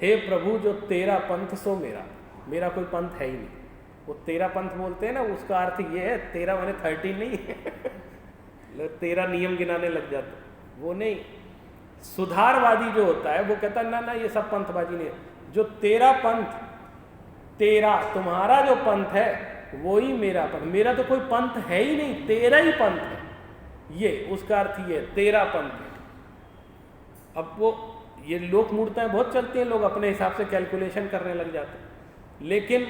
हे प्रभु जो तेरा पंथ सो मेरा, मेरा कोई पंथ है ही नहीं। वो तेरा पंथ बोलते हैं ना, उसका अर्थ ये है, तेरा माने 13 नहीं है तेरा नियम गिनाने लग जाते, वो नहीं। सुधारवादी जो होता है वो कहता है ना ना ये सब पंथबाजी नहीं है, जो तेरा पंथ, तेरा तुम्हारा जो पंथ है वो ही मेरा पंथ, मेरा तो कोई पंथ है ही नहीं, तेरा ही पंथ है, ये उसका अर्थ ये तेरा पंथ है। अब वो ये लोक मूर्ताएं बहुत चलती हैं, लोग अपने हिसाब से कैलकुलेशन करने लग जाते हैं, लेकिन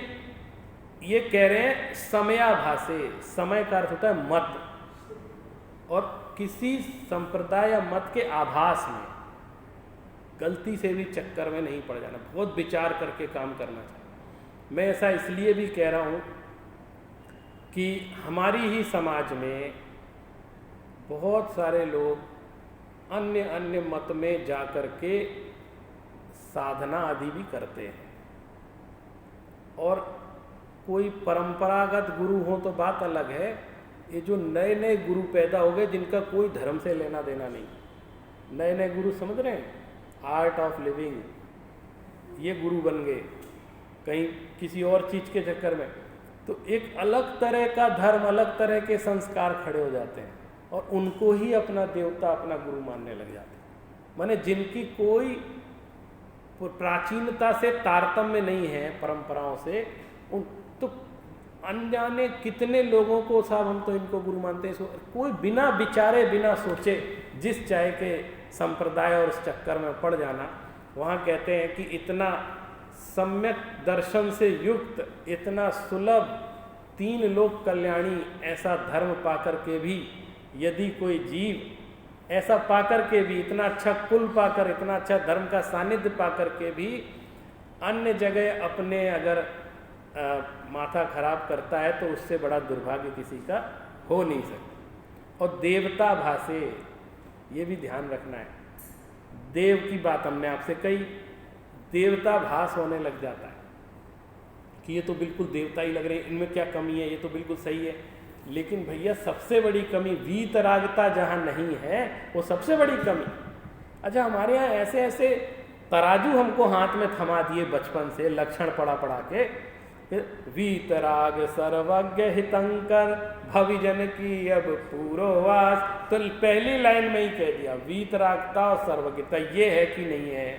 ये कह रहे हैं समयाभासे, समय का अर्थ होता है मत, और किसी संप्रदाय या मत के आभास में गलती से भी चक्कर में नहीं पड़ जाना, बहुत विचार करके काम करना चाहिए। मैं ऐसा इसलिए भी कह रहा हूँ कि हमारी ही समाज में बहुत सारे लोग अन्य अन्य मत में जा कर के साधना आदि भी करते हैं, और कोई परंपरागत गुरु हो तो बात अलग है, ये जो नए नए गुरु पैदा हो गए जिनका कोई धर्म से लेना देना नहीं, नए नए गुरु समझ रहे हैं, आर्ट ऑफ लिविंग, ये गुरु बन गए कहीं किसी और चीज़ के चक्कर में, तो एक अलग तरह का धर्म, अलग तरह के संस्कार खड़े हो जाते हैं और उनको ही अपना देवता, अपना गुरु मानने लग जाते हैं। माने जिनकी कोई प्राचीनता से तारतम्य नहीं है परंपराओं से, उन तो अनजाने कितने लोगों को साहब हम तो इनको गुरु मानते हैं, कोई बिना विचारे बिना सोचे जिस चाहे के संप्रदाय और उस चक्कर में पड़ जाना। वहाँ कहते हैं कि इतना सम्यक दर्शन से युक्त, इतना सुलभ, 3 लोक कल्याणी ऐसा धर्म पाकर के भी यदि कोई जीव ऐसा पाकर के भी, इतना अच्छा कुल पाकर, इतना अच्छा धर्म का सानिध्य पाकर के भी अन्य जगह अपने अगर माथा खराब करता है तो उससे बड़ा दुर्भाग्य किसी का हो नहीं सकता। और देवता भाषे, ये भी ध्यान रखना है, देव की बात हमने आपसे कही, देवता भास होने लग जाता है कि ये तो बिल्कुल देवता ही लग रहे हैं, इनमें क्या कमी है, ये तो बिल्कुल सही है। लेकिन भैया सबसे बड़ी कमी वीतरागता जहाँ नहीं है वो सबसे बड़ी कमी। अच्छा, हमारे यहाँ ऐसे ऐसे तराजू हमको हाथ में थमा दिए बचपन से, लक्षण पढ़ा पढ़ा के, वीतराग सर्वज्ञ हितंकर भविजन की अब पूर्ववास, तो पहली लाइन में ही कह दिया वीतरागता और सर्वज्ञता ये है कि नहीं है।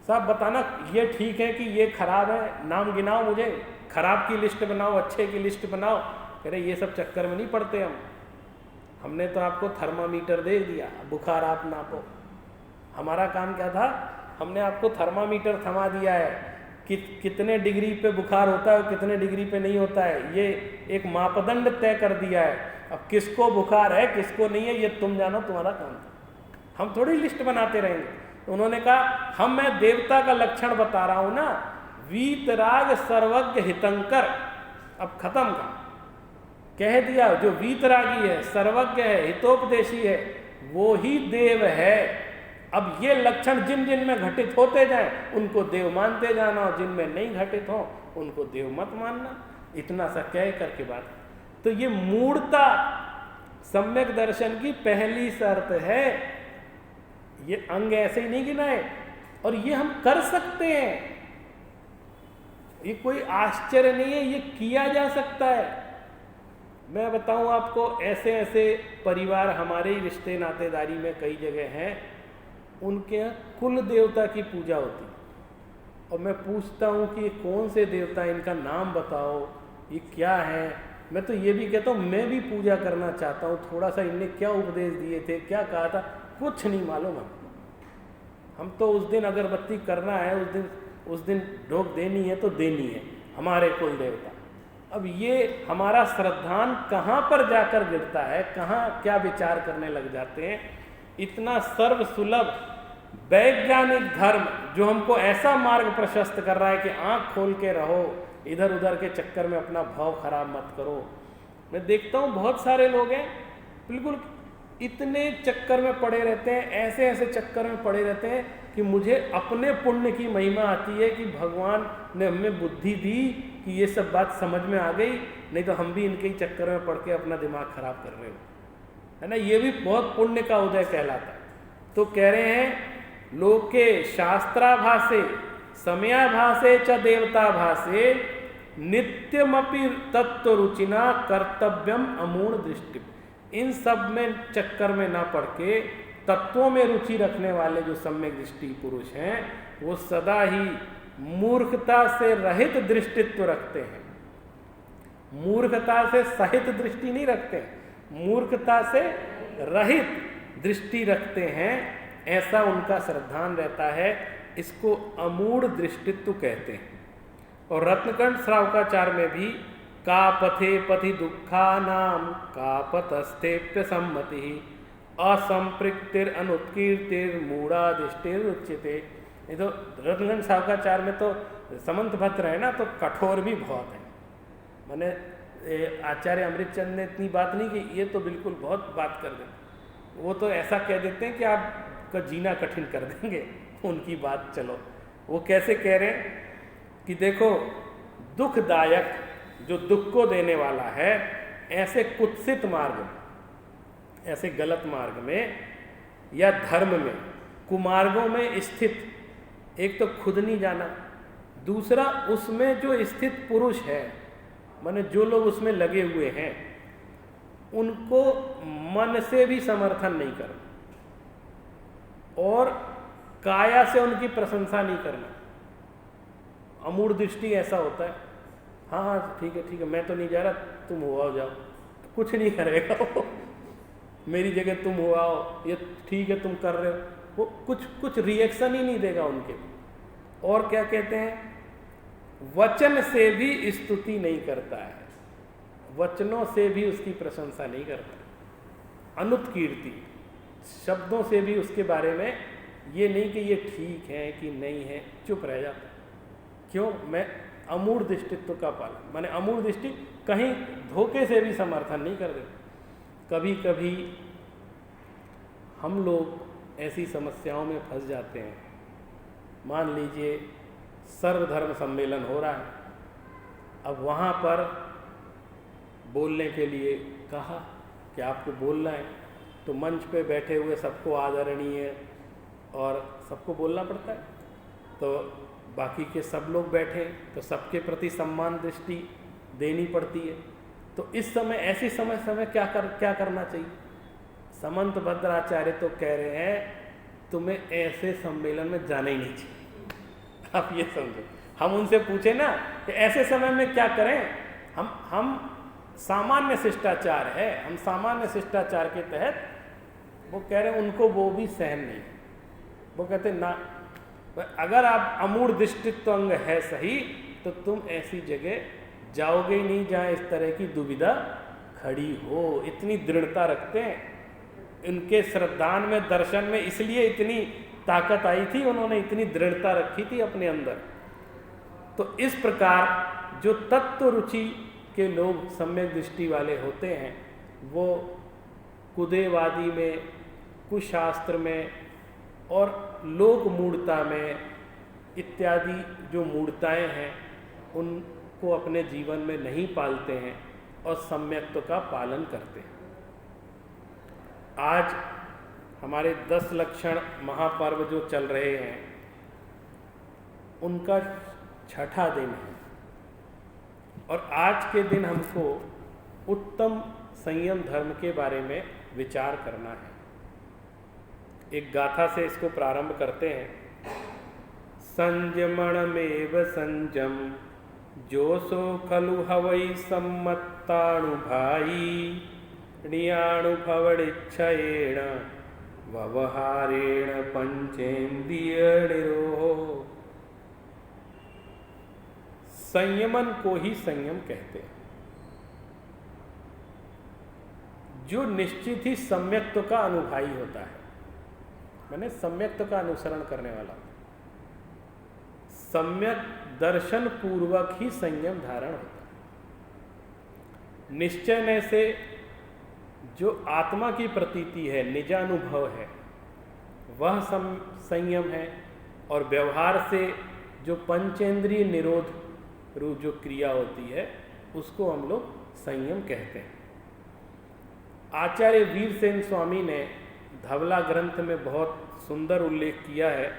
साहब बताना ये ठीक है कि ये खराब है, नाम गिनाओ, मुझे खराब की लिस्ट बनाओ, अच्छे की लिस्ट बनाओ। कह रहे ये सब चक्कर में नहीं पड़ते हमने तो आपको थर्मामीटर दे दिया, बुखार आप नापो। हमारा काम क्या था, हमने आपको थर्मामीटर थमा दिया है कि कितने डिग्री पे बुखार होता है और कितने डिग्री पे नहीं होता है, ये एक मापदंड तय कर दिया है। अब किसको बुखार है किसको नहीं है ये तुम जानो, तुम्हारा काम था, हम थोड़ी लिस्ट बनाते रहेंगे। उन्होंने कहा मैं देवता का लक्षण बता रहा हूं ना, वीतराग सर्वज्ञ हितंकर, अब खत्म का कह दिया, जो वीतरागी है, सर्वज्ञ है, हितोपदेशी है, वो ही देव है। अब ये लक्षण जिन जिन में घटित होते जाएं उनको देव मानते जाना, और जिनमें नहीं घटित हो उनको देव मत मानना। इतना सा कह करके बात, तो ये मूढ़ता सम्यक दर्शन की पहली शर्त है। ये अंग ऐसे ही नहीं गिनाए, और ये हम कर सकते हैं, ये कोई आश्चर्य नहीं है, ये किया जा सकता है। मैं बताऊं आपको, ऐसे ऐसे परिवार हमारे ही रिश्ते नातेदारी में कई जगह हैं, उनके यहाँ कुल देवता की पूजा होती है, और मैं पूछता हूँ कि ये कौन से देवता, इनका नाम बताओ, ये क्या है। मैं तो ये भी कहता हूँ मैं भी पूजा करना चाहता हूँ, थोड़ा सा इनने क्या उपदेश दिए थे, क्या कहा था, कुछ नहीं मालूम हमको। हम तो उस दिन अगरबत्ती करना है, उस दिन ढोक देनी है तो देनी है, हमारे कुल देवता। अब ये हमारा श्रद्धान कहाँ पर जाकर गिरता है, कहाँ क्या विचार करने लग जाते हैं। इतना सर्व सुलभ वैज्ञानिक धर्म जो हमको ऐसा मार्ग प्रशस्त कर रहा है कि आंख खोल के रहो, इधर उधर के चक्कर में अपना भाव खराब मत करो, मैं देखता हूँ बहुत सारे लोग हैं बिल्कुल इतने चक्कर में पड़े रहते हैं, ऐसे ऐसे चक्कर में पड़े रहते हैं कि मुझे अपने पुण्य की महिमा आती है कि भगवान ने हमें बुद्धि दी कि ये सब बात समझ में आ गई, नहीं तो हम भी इनके ही चक्कर में पड़ के अपना दिमाग खराब कर रहे हो, है ना। ये भी बहुत पुण्य का उदय कहलाता है। तो कह रहे हैं लोके शास्त्राभासे समयाभासे च देवताभासे नित्यमपि तत्व रुचिना कर्तव्यम अमूढ़ दृष्टि। इन सब में चक्कर में ना पड़ के तत्वों में रुचि रखने वाले जो सम्यक दृष्टि पुरुष हैं वो सदा ही मूर्खता से रहित दृष्टित्व रखते हैं। मूर्खता से सहित दृष्टि नहीं रखते, मूर्खता से रहित दृष्टि रखते हैं, ऐसा उनका श्रद्धान रहता है। इसको अमूढ़ दृष्टित्व कहते हैं। और रत्नकंठ श्रावकाचार में भी का पथे पथि दुखा नाम का पतस्थेप्य सम्मति असंपृक्तिर अनुत्कीर्तिर मूढ़ादिष्टिर उच्यते। ये तो रत्नकंठ श्रावकाचार में तो समंत भद्र है ना, तो कठोर भी बहुत है। मैंने आचार्य अमृतचंद ने इतनी बात नहीं की, ये तो बिल्कुल बहुत बात कर देते। वो तो ऐसा कह देते हैं कि आपका जीना कठिन कर देंगे उनकी बात। चलो वो कैसे कह रहे हैं कि देखो दुखदायक जो दुख को देने वाला है, ऐसे कुत्सित मार्ग में, ऐसे गलत मार्ग में या धर्म में, कुमार्गों में स्थित, एक तो खुद नहीं जाना, दूसरा उसमें जो स्थित पुरुष है, माने जो लोग उसमें लगे हुए हैं, उनको मन से भी समर्थन नहीं करना और काया से उनकी प्रशंसा नहीं करना। अमूढ़ दृष्टि ऐसा होता है, हाँ हाँ ठीक है मैं तो नहीं जा रहा, तुम हुआ जाओ, कुछ नहीं करेगा वो, मेरी जगह तुम हुआ हो, ये ठीक है तुम कर रहे हो, वो कुछ रिएक्शन ही नहीं देगा उनके। और क्या कहते हैं, वचन से भी स्तुति नहीं करता है, वचनों से भी उसकी प्रशंसा नहीं करता, अनुत्कीर्ति, शब्दों से भी उसके बारे में ये नहीं कि ये ठीक है कि नहीं है, चुप रह जाता। क्यों? मैं अमूढ़ दृष्टित्व का पालन, माने अमूढ़ दृष्टि, कहीं धोखे से भी समर्थन नहीं कर देते। कभी कभी हम लोग ऐसी समस्याओं में फंस जाते हैं। मान लीजिए सर्वधर्म सम्मेलन हो रहा है, अब वहाँ पर बोलने के लिए कहा कि आपको बोलना है, तो मंच पे बैठे हुए सबको आदरणीय और सबको बोलना पड़ता है, तो बाकी के सब लोग बैठे तो सबके प्रति सम्मान दृष्टि देनी पड़ती है। तो इस समय ऐसी समय क्या करना चाहिए? समंत भद्राचार्य तो कह रहे हैं तुम्हें ऐसे सम्मेलन में जाना ही नहीं चाहिए। आप ये समझो, हम उनसे पूछे ना कि ऐसे समय में क्या करें, हम सामान्य शिष्टाचार है, हम सामान्य शिष्टाचार के तहत, वो कह रहे हैं उनको वो भी सहन नहीं। वो कहते ना, अगर आप अमूढ़ दृष्टित्व अंग है सही, तो तुम ऐसी जगह जाओगे ही नहीं जहाँ इस तरह की दुविधा खड़ी हो। इतनी दृढ़ता रखते हैं, इनके श्रद्धान में, दर्शन में इसलिए इतनी ताकत आई थी, उन्होंने इतनी दृढ़ता रखी थी अपने अंदर। तो इस प्रकार जो तत्व रुचि के लोग सम्यक दृष्टि वाले होते हैं, वो कुदेवादी में, कुशास्त्र में और लोक मूढ़ता में इत्यादि जो मूढ़ताएं हैं, उनको अपने जीवन में नहीं पालते हैं और सम्यक्त्व का पालन करते हैं। आज हमारे 10 लक्षण महापर्व जो चल रहे हैं, उनका 6ठा दिन है और आज के दिन हमको उत्तम संयम धर्म के बारे में विचार करना है। एक गाथा से इसको प्रारंभ करते हैं। संयमणमेव संजम जो सो खलु हवै सम्मत्तानुभवायी णियानुभवणिच्छयेण व्यवहारेण पंचेन्द्रिय निरोह। संयमन को ही संयम कहते हैं, जो निश्चित ही सम्यक्त्व का अनुभाई होता है, मैंने सम्यक्त्व का अनुसरण करने वाला, सम्यक दर्शन पूर्वक ही संयम धारण होता है। निश्चय से जो आत्मा की प्रतीति है, निजानुभव है, वह संयम है। और व्यवहार से जो पंचेंद्रिय निरोध रूप जो क्रिया होती है उसको हम लोग संयम कहते हैं। आचार्य वीरसेन स्वामी ने धवला ग्रंथ में बहुत सुंदर उल्लेख किया है,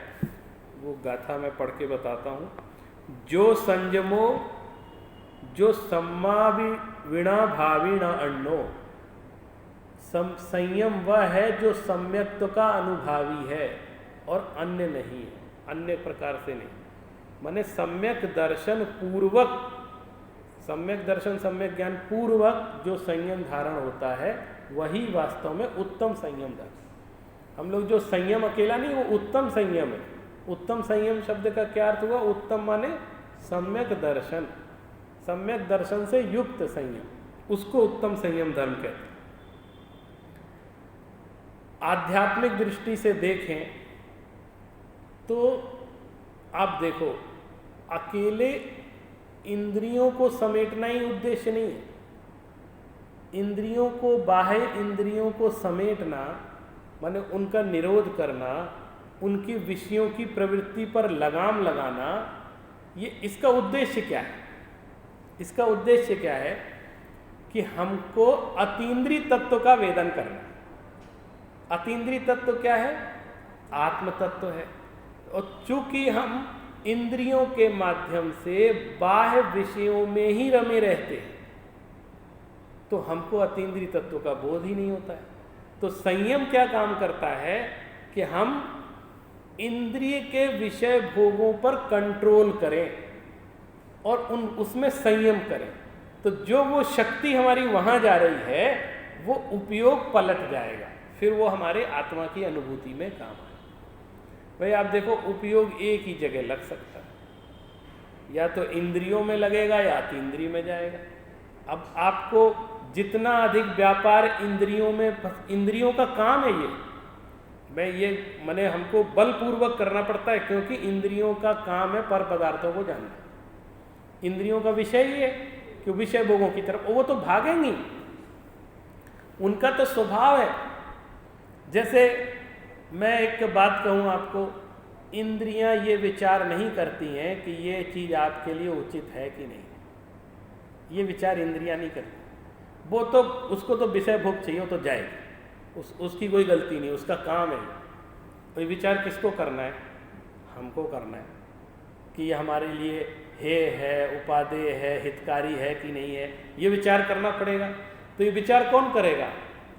वो गाथा मैं पढ़ के बताता हूँ। जो संयमो जो सम्माविणा भाविणा अन्नो, संयम वह है जो सम्यक्त्व का अनुभावी है और अन्य नहीं है, अन्य प्रकार से नहीं। माने सम्यक दर्शन पूर्वक, सम्यक दर्शन सम्यक ज्ञान पूर्वक जो संयम धारण होता है वही वास्तव में उत्तम संयम दर्शन। हम लोग जो संयम अकेला नहीं, वो उत्तम संयम है। उत्तम संयम शब्द का क्या अर्थ हुआ? उत्तम माने सम्यक दर्शन, सम्यक दर्शन से युक्त संयम, उसको उत्तम संयम धर्म कहते हैं। आध्यात्मिक दृष्टि से देखें तो आप देखो, अकेले इंद्रियों को समेटना ही उद्देश्य नहीं है। इंद्रियों को, बाह्य इंद्रियों को समेटना माने उनका निरोध करना, उनकी विषयों की प्रवृत्ति पर लगाम लगाना, ये इसका उद्देश्य क्या है? इसका उद्देश्य क्या है कि हमको अतीन्द्रिय तत्व का वेदन करना। अतीन्द्रिय तत्व क्या है? आत्म तत्व है। और चूंकि हम इंद्रियों के माध्यम से बाह्य विषयों में ही रमे रहते हैं तो हमको अतीन्द्रिय तत्व का बोध ही नहीं होता है। तो संयम क्या काम करता है कि हम इंद्रिय के विषय भोगों पर कंट्रोल करें और उसमें संयम करें। तो जो वो शक्ति हमारी वहां जा रही है वो उपयोग पलट जाएगा, फिर वो हमारे आत्मा की अनुभूति में काम आए। भाई आप देखो, उपयोग एक ही जगह लग सकता है, या तो इंद्रियों में लगेगा या अतीन्द्रिय में जाएगा। अब आपको जितना अधिक व्यापार इंद्रियों में, इंद्रियों का काम है ये मैंने हमको बलपूर्वक करना पड़ता है, क्योंकि इंद्रियों का काम है पर पदार्थों को जानना। इंद्रियों का विषय ही है कि विषय भोगों की तरफ वो तो भागेंगी, उनका तो स्वभाव है। जैसे मैं एक बात कहूँ आपको, इंद्रियां ये विचार नहीं करती हैं कि ये चीज़ आपके लिए उचित है कि नहीं, ये विचार इंद्रियां नहीं करती। वो तो उसको तो विषय भोग चाहिए, वो तो जाएगी, उसकी कोई गलती नहीं, उसका काम है। तो ये विचार किसको करना है? हमको करना है कि ये हमारे लिए है, उपादेय है, हितकारी है कि नहीं है, ये विचार करना पड़ेगा। तो ये विचार कौन करेगा?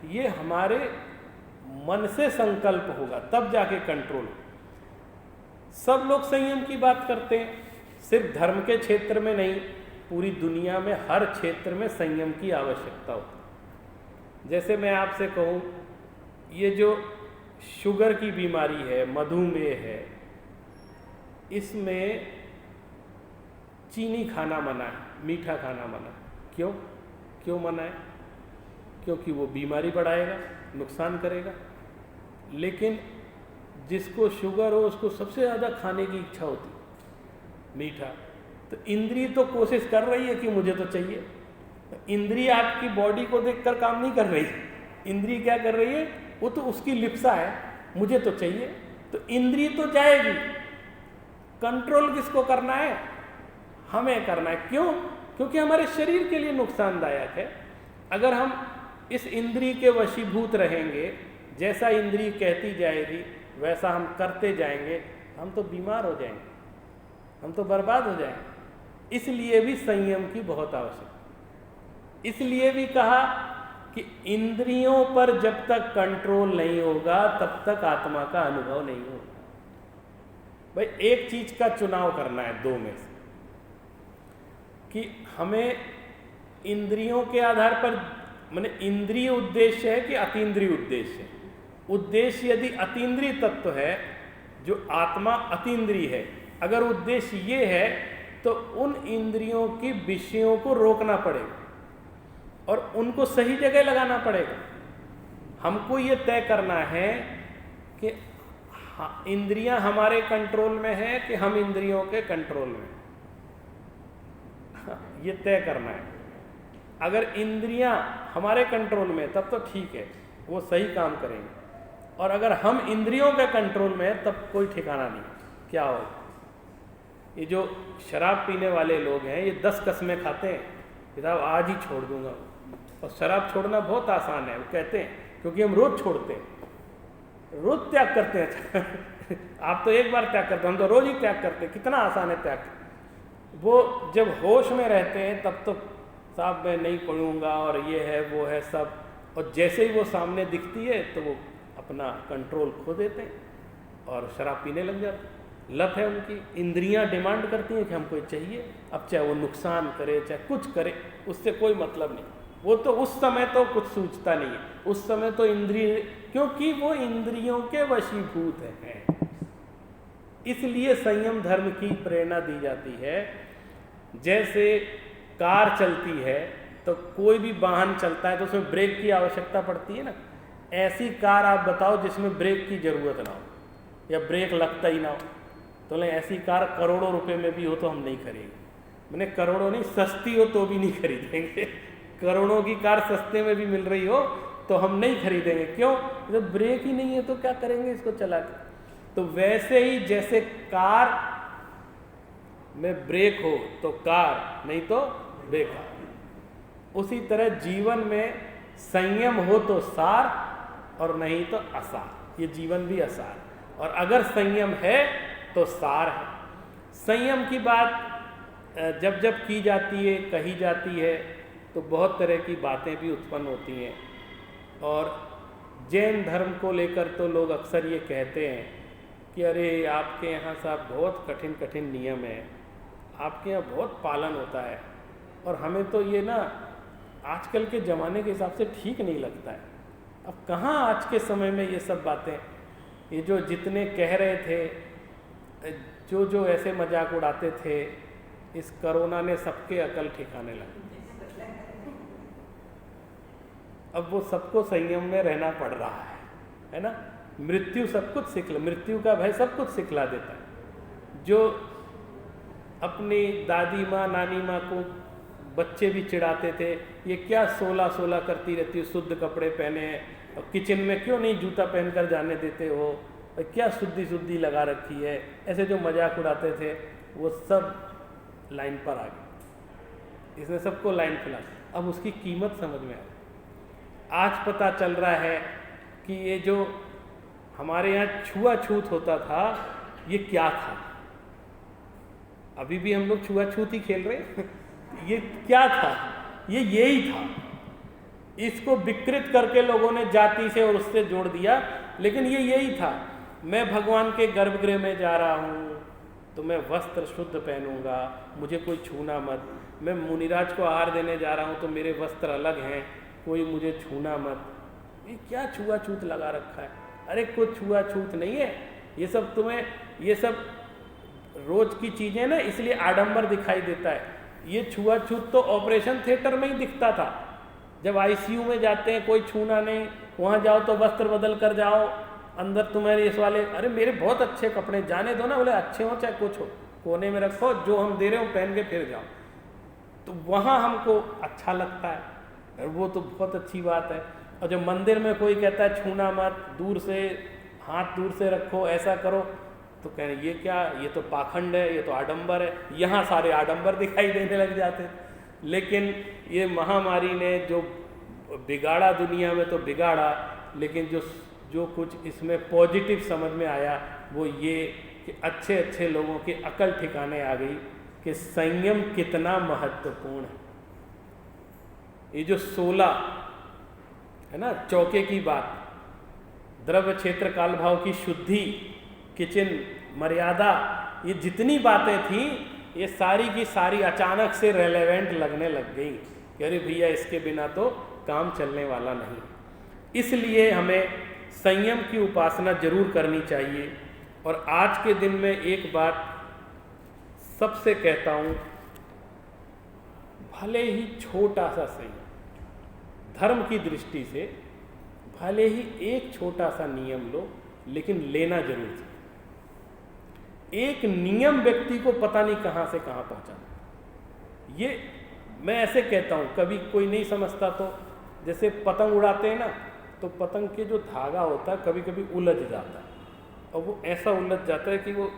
ये हमारे मन से संकल्प होगा, तब जाके कंट्रोल। सब लोग संयम की बात करते हैं, सिर्फ धर्म के क्षेत्र में नहीं, पूरी दुनिया में हर क्षेत्र में संयम की आवश्यकता होती है। जैसे मैं आपसे कहूँ, ये जो शुगर की बीमारी है, मधुमेह है, इसमें चीनी खाना मना है, मीठा खाना मना है। क्यों मना है? क्योंकि वो बीमारी बढ़ाएगा, नुकसान करेगा। लेकिन जिसको शुगर हो उसको सबसे ज़्यादा खाने की इच्छा होती मीठा। तो इंद्रिय तो कोशिश कर रही है कि मुझे तो चाहिए। इंद्रिय आपकी बॉडी को देखकर काम नहीं कर रही, इंद्रिय क्या कर रही है? वो तो उसकी लिप्सा है, मुझे तो चाहिए। तो इंद्रिय तो जाएगी, कंट्रोल किसको करना है? हमें करना है। क्यों? क्योंकि हमारे शरीर के लिए नुकसानदायक है। अगर हम इस इंद्रिय के वशीभूत रहेंगे, जैसा इंद्रिय कहती जाएगी वैसा हम करते जाएंगे, हम तो बीमार हो जाएंगे, हम तो बर्बाद हो जाएंगे। इसलिए भी संयम की बहुत आवश्यकता। इसलिए भी कहा कि इंद्रियों पर जब तक कंट्रोल नहीं होगा तब तक आत्मा का अनुभव नहीं होगा। भाई एक चीज का चुनाव करना है दो में से, कि हमें इंद्रियों के आधार पर, माने इंद्रिय उद्देश्य है कि अतीन्द्रिय उद्देश्य है। उद्देश्य यदि अतीन्द्रिय तत्व है, जो आत्मा अतीन्द्रिय है, अगर उद्देश्य ये है तो उन इंद्रियों की विषयों को रोकना पड़ेगा और उनको सही जगह लगाना पड़ेगा। हमको ये तय करना है कि इंद्रियां हमारे कंट्रोल में है कि हम इंद्रियों के कंट्रोल में, ये तय करना है। अगर इंद्रियां हमारे कंट्रोल में तब तो ठीक है, वो सही काम करेंगे, और अगर हम इंद्रियों के कंट्रोल में हैं तब कोई ठिकाना नहीं क्या हो। ये जो शराब पीने वाले लोग हैं ये 10 कस्में खाते हैं कि साहब आज ही छोड़ दूंगा, और शराब छोड़ना बहुत आसान है, वो कहते हैं, क्योंकि हम रोज छोड़ते हैं, रोज त्याग करते हैं आप तो एक बार त्याग करते हैं, हम तो रोज ही त्याग करते हैं, कितना आसान है त्याग। वो जब होश में रहते हैं तब तो साहब मैं नहीं पढ़ूंगा और ये है वो है सब, और जैसे ही वो सामने दिखती है तो वो अपना कंट्रोल खो देते हैं और शराब पीने लग जाते हैं। लत है उनकी, इंद्रियां डिमांड करती हैं कि हमको ये चाहिए, अब चाहे वो नुकसान करे चाहे कुछ करे उससे कोई मतलब नहीं, वो तो उस समय तो कुछ सूझता नहीं है, उस समय तो इंद्रिय, क्योंकि वो इंद्रियों के वशीभूत हैं। इसलिए संयम धर्म की प्रेरणा दी जाती है। जैसे कार चलती है तो कोई भी वाहन चलता है तो उसमें ब्रेक की आवश्यकता पड़ती है ना, ऐसी कार आप बताओ जिसमें ब्रेक की जरूरत ना हो या ब्रेक लगता ही ना हो, तो ऐसी कार करोड़ों रुपए में भी हो तो हम नहीं खरीदेंगे। मैंने करोड़ों नहीं, सस्ती हो तो भी नहीं खरीदेंगे। करोड़ों की कार सस्ते में भी मिल रही हो तो हम नहीं खरीदेंगे, क्यों? जब ब्रेक ही नहीं है तो क्या करेंगे इसको चला के। तो वैसे ही जैसे कार में ब्रेक हो तो कार, नहीं तो बेकार, उसी तरह जीवन में संयम हो तो सार और नहीं तो असार। ये जीवन भी असार, और अगर संयम है तो सार है। संयम की बात जब जब की जाती है, कही जाती है, तो बहुत तरह की बातें भी उत्पन्न होती हैं। और जैन धर्म को लेकर तो लोग अक्सर ये कहते हैं कि अरे आपके यहाँ साहब बहुत कठिन कठिन नियम है, आपके यहाँ बहुत पालन होता है, और हमें तो ये ना आजकल के ज़माने के हिसाब से ठीक नहीं लगता है। अब कहाँ आज के समय में ये सब बातें, ये जो जितने कह रहे थे, जो ऐसे मजाक उड़ाते थे, इस कोरोना ने सबके अकल ठिकाने लगे। अब वो सबको संयम में रहना पड़ रहा है ना। मृत्यु सब कुछ मृत्यु का भय सब कुछ सिखला देता है। जो अपनी दादी माँ नानी माँ को बच्चे भी चिढ़ाते थे, ये क्या 16 करती रहती है, शुद्ध कपड़े पहने हैं, और किचन में क्यों नहीं जूता पहनकर जाने देते हो, और क्या शुद्धि लगा रखी है, ऐसे जो मजाक उड़ाते थे वो सब लाइन पर आ गए। इसने सबको लाइन खिला, अब उसकी कीमत समझ में आ गई। आज पता चल रहा है कि ये जो हमारे यहाँ छुआछूत होता था ये क्या था। अभी भी हम लोग छुआछूत ही खेल रहे हैं ये क्या था? ये यही था। इसको विकृत करके लोगों ने जाति से और उससे जोड़ दिया, लेकिन ये यही था। मैं भगवान के गर्भगृह में जा रहा हूँ तो मैं वस्त्र शुद्ध पहनूंगा, मुझे कोई छूना मत। मैं मुनिराज को आहार देने जा रहा हूँ तो मेरे वस्त्र अलग हैं, कोई मुझे छूना मत। ये क्या छुआछूत लगा रखा है? अरे कुछ छुआछूत नहीं है, ये सब तुम्हें, ये सब रोज की चीजें ना, इसलिए आडंबर दिखाई देता है। ये छुआछूत तो ऑपरेशन थिएटर में ही दिखता था। जब आईसीयू में जाते हैं कोई छूना नहीं, वहां जाओ तो वस्त्र बदल कर जाओ, अंदर तुम्हारे इस वाले, अरे मेरे बहुत अच्छे कपड़े, जाने दो ना, बोले अच्छे हो चाहे कुछ हो, कोने में रखो, जो हम दे रहे हो पहन के फिर जाओ। तो वहां हमको अच्छा लगता है, वो तो बहुत अच्छी बात है। और जब मंदिर में कोई कहता है छूना मत, दूर से हाथ दूर से रखो, ऐसा करो, तो कह रहे ये क्या, ये तो पाखंड है, ये तो आडंबर है। यहाँ सारे आडंबर दिखाई देने लग जाते हैं। लेकिन ये महामारी ने जो बिगाड़ा दुनिया में तो बिगाड़ा, लेकिन जो कुछ इसमें पॉजिटिव समझ में आया वो ये कि अच्छे अच्छे लोगों की अकल ठिकाने आ गई कि संयम कितना महत्वपूर्ण है। ये जो 16 है ना, चौके की बात, द्रव्य क्षेत्र काल भाव की शुद्धि, किचन मर्यादा, ये जितनी बातें थी ये सारी की सारी अचानक से रेलेवेंट लगने लग गई कि अरे भैया इसके बिना तो काम चलने वाला नहीं। इसलिए हमें संयम की उपासना जरूर करनी चाहिए। और आज के दिन में एक बात सबसे कहता हूँ, भले ही छोटा सा संयम, धर्म की दृष्टि से भले ही एक छोटा सा नियम लो, लेकिन लेना जरूर चाहिए। एक नियम व्यक्ति को पता नहीं कहाँ से कहाँ पहुँचाना। ये मैं ऐसे कहता हूँ, कभी कोई नहीं समझता तो जैसे पतंग उड़ाते हैं ना, तो पतंग के जो धागा होता है कभी कभी उलझ जाता है, और वो ऐसा उलझ जाता है कि वो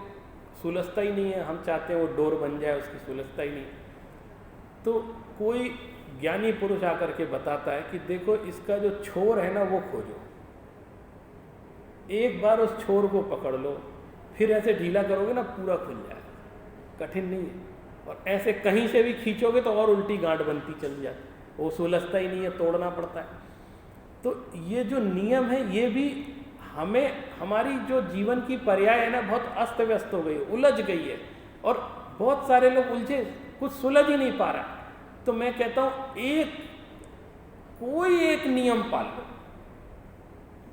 सुलझता ही नहीं है। हम चाहते हैं वो डोर बन जाए, उसकी सुलझता ही नहीं। तो कोई ज्ञानी पुरुष आकर के बताता है कि देखो इसका जो छोर है ना वो खोजो, एक बार उस छोर को पकड़ लो, फिर ऐसे ढीला करोगे ना पूरा खुल जाएगा, कठिन नहीं है। और ऐसे कहीं से भी खींचोगे तो और उल्टी गांठ बनती चली जाती, वो सुलझता ही नहीं है, तोड़ना पड़ता है। तो ये जो नियम है ये भी हमें, हमारी जो जीवन की पर्याय है ना बहुत अस्त व्यस्त हो गई, उलझ गई है, और बहुत सारे लोग उलझे, कुछ सुलझ ही नहीं पा रहा। तो मैं कहता हूं कोई एक नियम पाल लो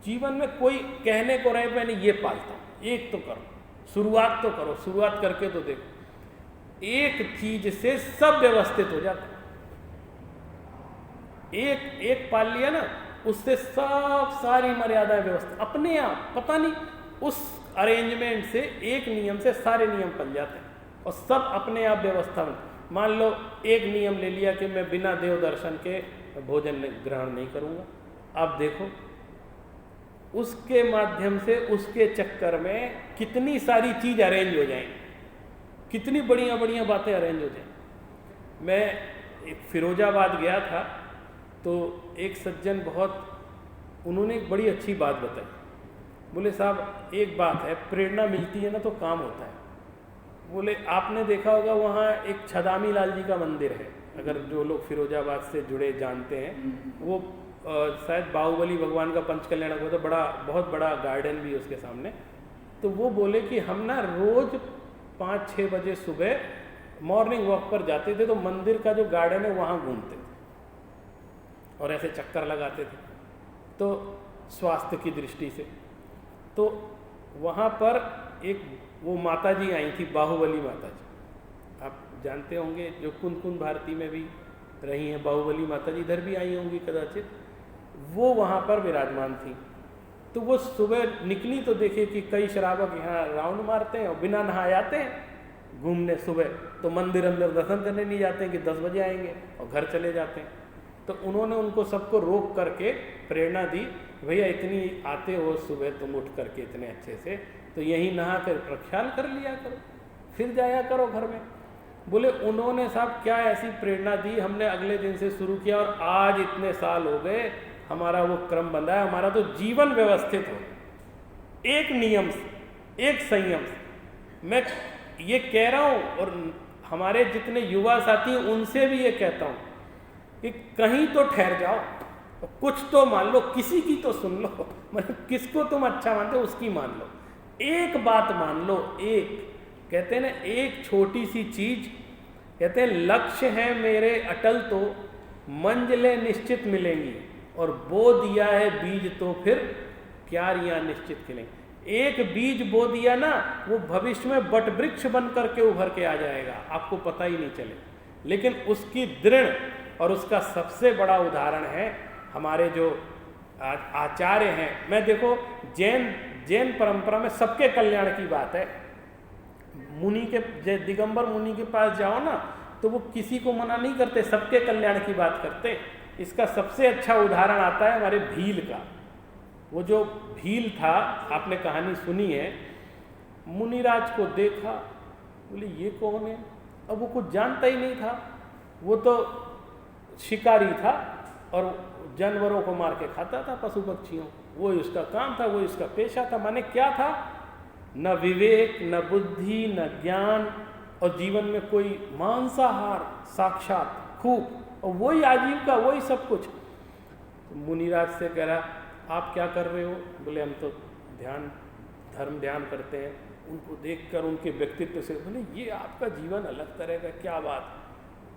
जीवन में। कोई कहने को रहे मैंने ये पालता हूं, एक तो करो, शुरुआत तो करो, शुरुआत करके तो देखो, एक चीज से सब व्यवस्थित हो जाता है। एक पाल लिया ना, उससे सब सारी मर्यादाएं व्यवस्थित अपने आप, पता नहीं उस अरेंजमेंट से, एक नियम से सारे नियम बन जाते हैं और सब अपने आप व्यवस्था में। मान लो एक नियम ले लिया कि मैं बिना देव दर्शन के भोजन ग्रहण नहीं करूंगा, अब देखो उसके माध्यम से, उसके चक्कर में कितनी सारी चीज अरेंज हो जाएंगी, कितनी बढ़िया बढ़िया बातें अरेंज हो जाएंगी। मैं एक फिरोजाबाद गया था, तो एक सज्जन उन्होंने एक बड़ी अच्छी बात बताई। बोले साहब एक बात है, प्रेरणा मिलती है ना तो काम होता है। बोले आपने देखा होगा वहाँ एक छदामी लाल जी का मंदिर है, अगर जो लोग फिरोजाबाद से जुड़े जानते हैं, वो शायद बाहुबली भगवान का पंचकल्याण हुआ था, बहुत बड़ा गार्डन भी उसके सामने। तो वो बोले कि हम ना रोज 5-6 बजे सुबह मॉर्निंग वॉक पर जाते थे, तो मंदिर का जो गार्डन है वहाँ घूमते थे और ऐसे चक्कर लगाते थे, तो स्वास्थ्य की दृष्टि से। तो वहाँ पर एक वो माता जी आई थी, बाहुबली माता जी, आप जानते होंगे, जो कुंद भारती में भी रही हैं बाहुबली माता जी, इधर भी आई होंगी कदाचित। वो वहाँ पर विराजमान थी। तो वो सुबह निकली तो देखे कि कई शराबक यहाँ राउंड मारते हैं और बिना नहाए आते हैं घूमने सुबह, तो मंदिर अंदर दर्शन करने नहीं जाते हैं कि 10 बजे आएंगे और घर चले जाते हैं। तो उन्होंने उनको सबको रोक करके प्रेरणा दी, भैया इतनी आते हो सुबह तुम उठ करके इतने अच्छे से, तो यहीं नहा कर प्रख्याल कर लिया करो, फिर जाया करो घर में। बोले उन्होंने साहब क्या ऐसी प्रेरणा दी, हमने अगले दिन से शुरू किया और आज इतने साल हो गए हमारा वो क्रम बंधा है, हमारा तो जीवन व्यवस्थित हो एक नियम से, एक संयम से। मैं ये कह रहा हूँ और हमारे जितने युवा साथी हैं उनसे भी ये कहता हूँ कि कहीं तो ठहर जाओ, कुछ तो मान लो, किसी की तो सुन लो, मतलब किसको तुम अच्छा मानते हो उसकी मान लो, एक बात मान लो। एक कहते हैं ना, एक छोटी सी चीज, कहते हैं लक्ष्य है मेरे अटल तो मंजिलें निश्चित मिलेंगी, और बो दिया है बीज तो फिर क्यारियां निश्चित खिलेंगी। एक बीज बो दिया ना, वो भविष्य में बट वृक्ष बन करके उभर के आ जाएगा, आपको पता ही नहीं चले। लेकिन उसकी दृढ़ और उसका सबसे बड़ा उदाहरण है हमारे जो आचार्य हैं। मैं देखो जैन परंपरा में सबके कल्याण की बात है। मुनि के, दिगंबर मुनि के पास जाओ ना, तो वो किसी को मना नहीं करते, सबके कल्याण की बात करते। इसका सबसे अच्छा उदाहरण आता है हमारे भील का। वो जो भील था, आपने कहानी सुनी है, मुनिराज को देखा, बोले ये कौन है, अब वो कुछ जानता ही नहीं था, वो तो शिकारी था और जानवरों को मार के खाता था, पशु पक्षियों, वो उसका काम था, वो इसका पेशा था। माने क्या था, न विवेक, न बुद्धि, न ज्ञान, और जीवन में कोई मांसाहार साक्षात खूब, और वही आजीविका, वही सब कुछ। तो मुनिराज से कह रहा आप क्या कर रहे हो, बोले हम तो धर्म ध्यान करते हैं। उनको देखकर उनके व्यक्तित्व से बोले ये आपका जीवन अलग तरह का, क्या बात।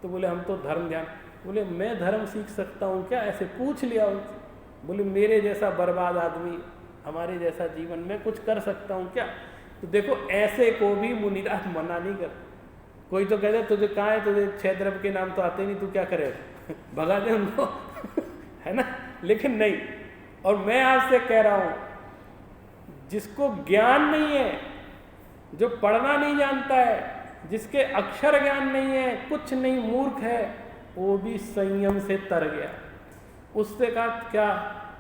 तो बोले हम तो धर्म ध्यान। बोले मैं धर्म सीख सकता हूँ क्या, ऐसे पूछ लिया उनसे। बोले मेरे जैसा बर्बाद आदमी, हमारे जैसा जीवन में कुछ कर सकता हूँ क्या। तो देखो ऐसे को भी मुनिराज मना नहीं कर। कोई तो कहते तुझे कहाँ है, तुझे 6 द्रव्य के नाम तो आते नहीं, तू क्या करेगा भगा दे उनको है ना। लेकिन नहीं, और मैं आपसे कह रहा हूँ जिसको ज्ञान नहीं है, जो पढ़ना नहीं जानता है, जिसके अक्षर ज्ञान नहीं है, कुछ नहीं, मूर्ख है, वो भी संयम से तर गया। उससे कहा क्या?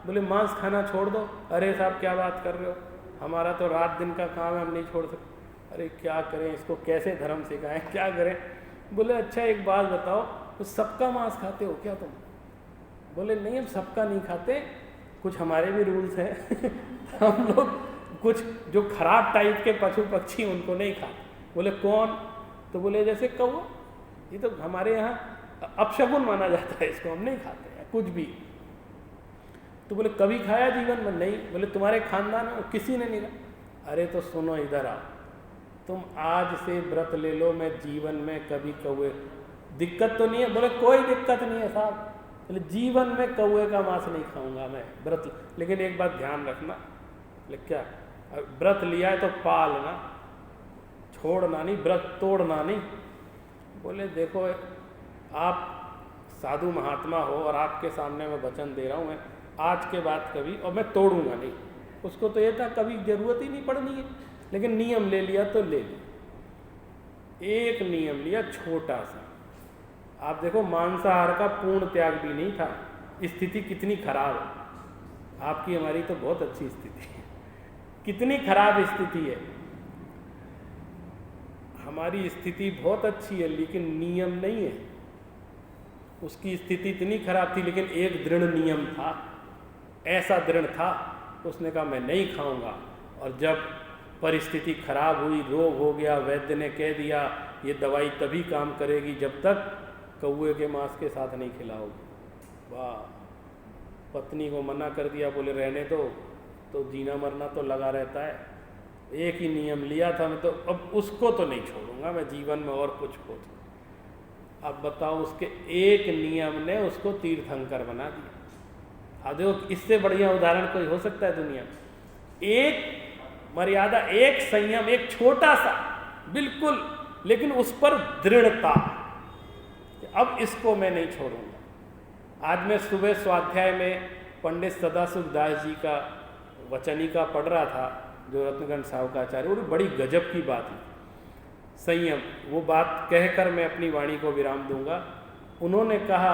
बोले मांस खाना छोड़ दो। अरे साहब क्या बात कर रहे हो, हमारा तो रात दिन का काम है, हम नहीं छोड़ सकते। अरे क्या करें, इसको कैसे धर्म सिखाएं, क्या करें? बोले अच्छा एक बात बताओ, तो सबका मांस खाते हो क्या तुम? बोले नहीं, हम सबका नहीं खाते, कुछ हमारे भी रूल्स हैं हम लोग कुछ जो खराब टाइप के पशु पक्षी उनको नहीं खाते। बोले कौन? तो बोले जैसे कौवा, ये तो हमारे यहाँ अपशगुन माना जाता है, इसको हम नहीं खाते हैं कुछ भी। तो बोले कभी खाया जीवन में? नहीं। बोले तुम्हारे खानदान में किसी ने नहीं खाया? अरे तो सुनो इधर आओ, तुम आज से व्रत ले लो, मैं जीवन में कभी कौवे, दिक्कत तो नहीं है? बोले कोई दिक्कत नहीं है साहब, बोले जीवन में कौवे का मांस नहीं खाऊंगा मैं व्रत, लेकिन एक बात ध्यान रखना। बोले क्या? व्रत लिया है तो पालना, छोड़ना नहीं, व्रत तोड़ना नहीं। बोले देखो आप साधु महात्मा हो और आपके सामने मैं वचन दे रहा हूँ, मैं आज के बाद कभी, और मैं तोड़ूंगा नहीं। उसको तो ये था कभी जरूरत ही नहीं पड़नी है, लेकिन नियम ले लिया तो ले लिया। एक नियम लिया छोटा सा। आप देखो मांसाहार का पूर्ण त्याग भी नहीं था। स्थिति कितनी खराब है, आपकी हमारी तो बहुत अच्छी स्थिति है, कितनी खराब स्थिति है। हमारी स्थिति बहुत अच्छी है लेकिन नियम नहीं है। उसकी स्थिति इतनी खराब थी लेकिन एक दृढ़ नियम था, ऐसा दृढ़ था, उसने कहा मैं नहीं खाऊंगा। और जब परिस्थिति खराब हुई, रोग हो गया, वैद्य ने कह दिया ये दवाई तभी काम करेगी जब तक कौवे के मांस के साथ नहीं खिलाओगे। वाह, पत्नी को मना कर दिया, बोले रहने दो, तो जीना मरना तो लगा रहता है, एक ही नियम लिया था मैं, तो अब उसको तो नहीं छोड़ूंगा मैं जीवन में, और कुछ हो। अब बताओ उसके एक नियम ने उसको तीर्थंकर बना दिया। अब देखो इससे बढ़िया उदाहरण कोई हो सकता है दुनिया में? एक मर्यादा, एक संयम, एक छोटा सा बिल्कुल, लेकिन उस पर दृढ़ता, अब इसको मैं नहीं छोड़ूंगा। आज मैं सुबह स्वाध्याय में पंडित सदाशिव दास जी का वचनिका पढ़ रहा था, जो रत्नगंज साहब का आचार्य, वो बड़ी गजब की बात है, संयम। वो बात कहकर मैं अपनी वाणी को विराम दूंगा। उन्होंने कहा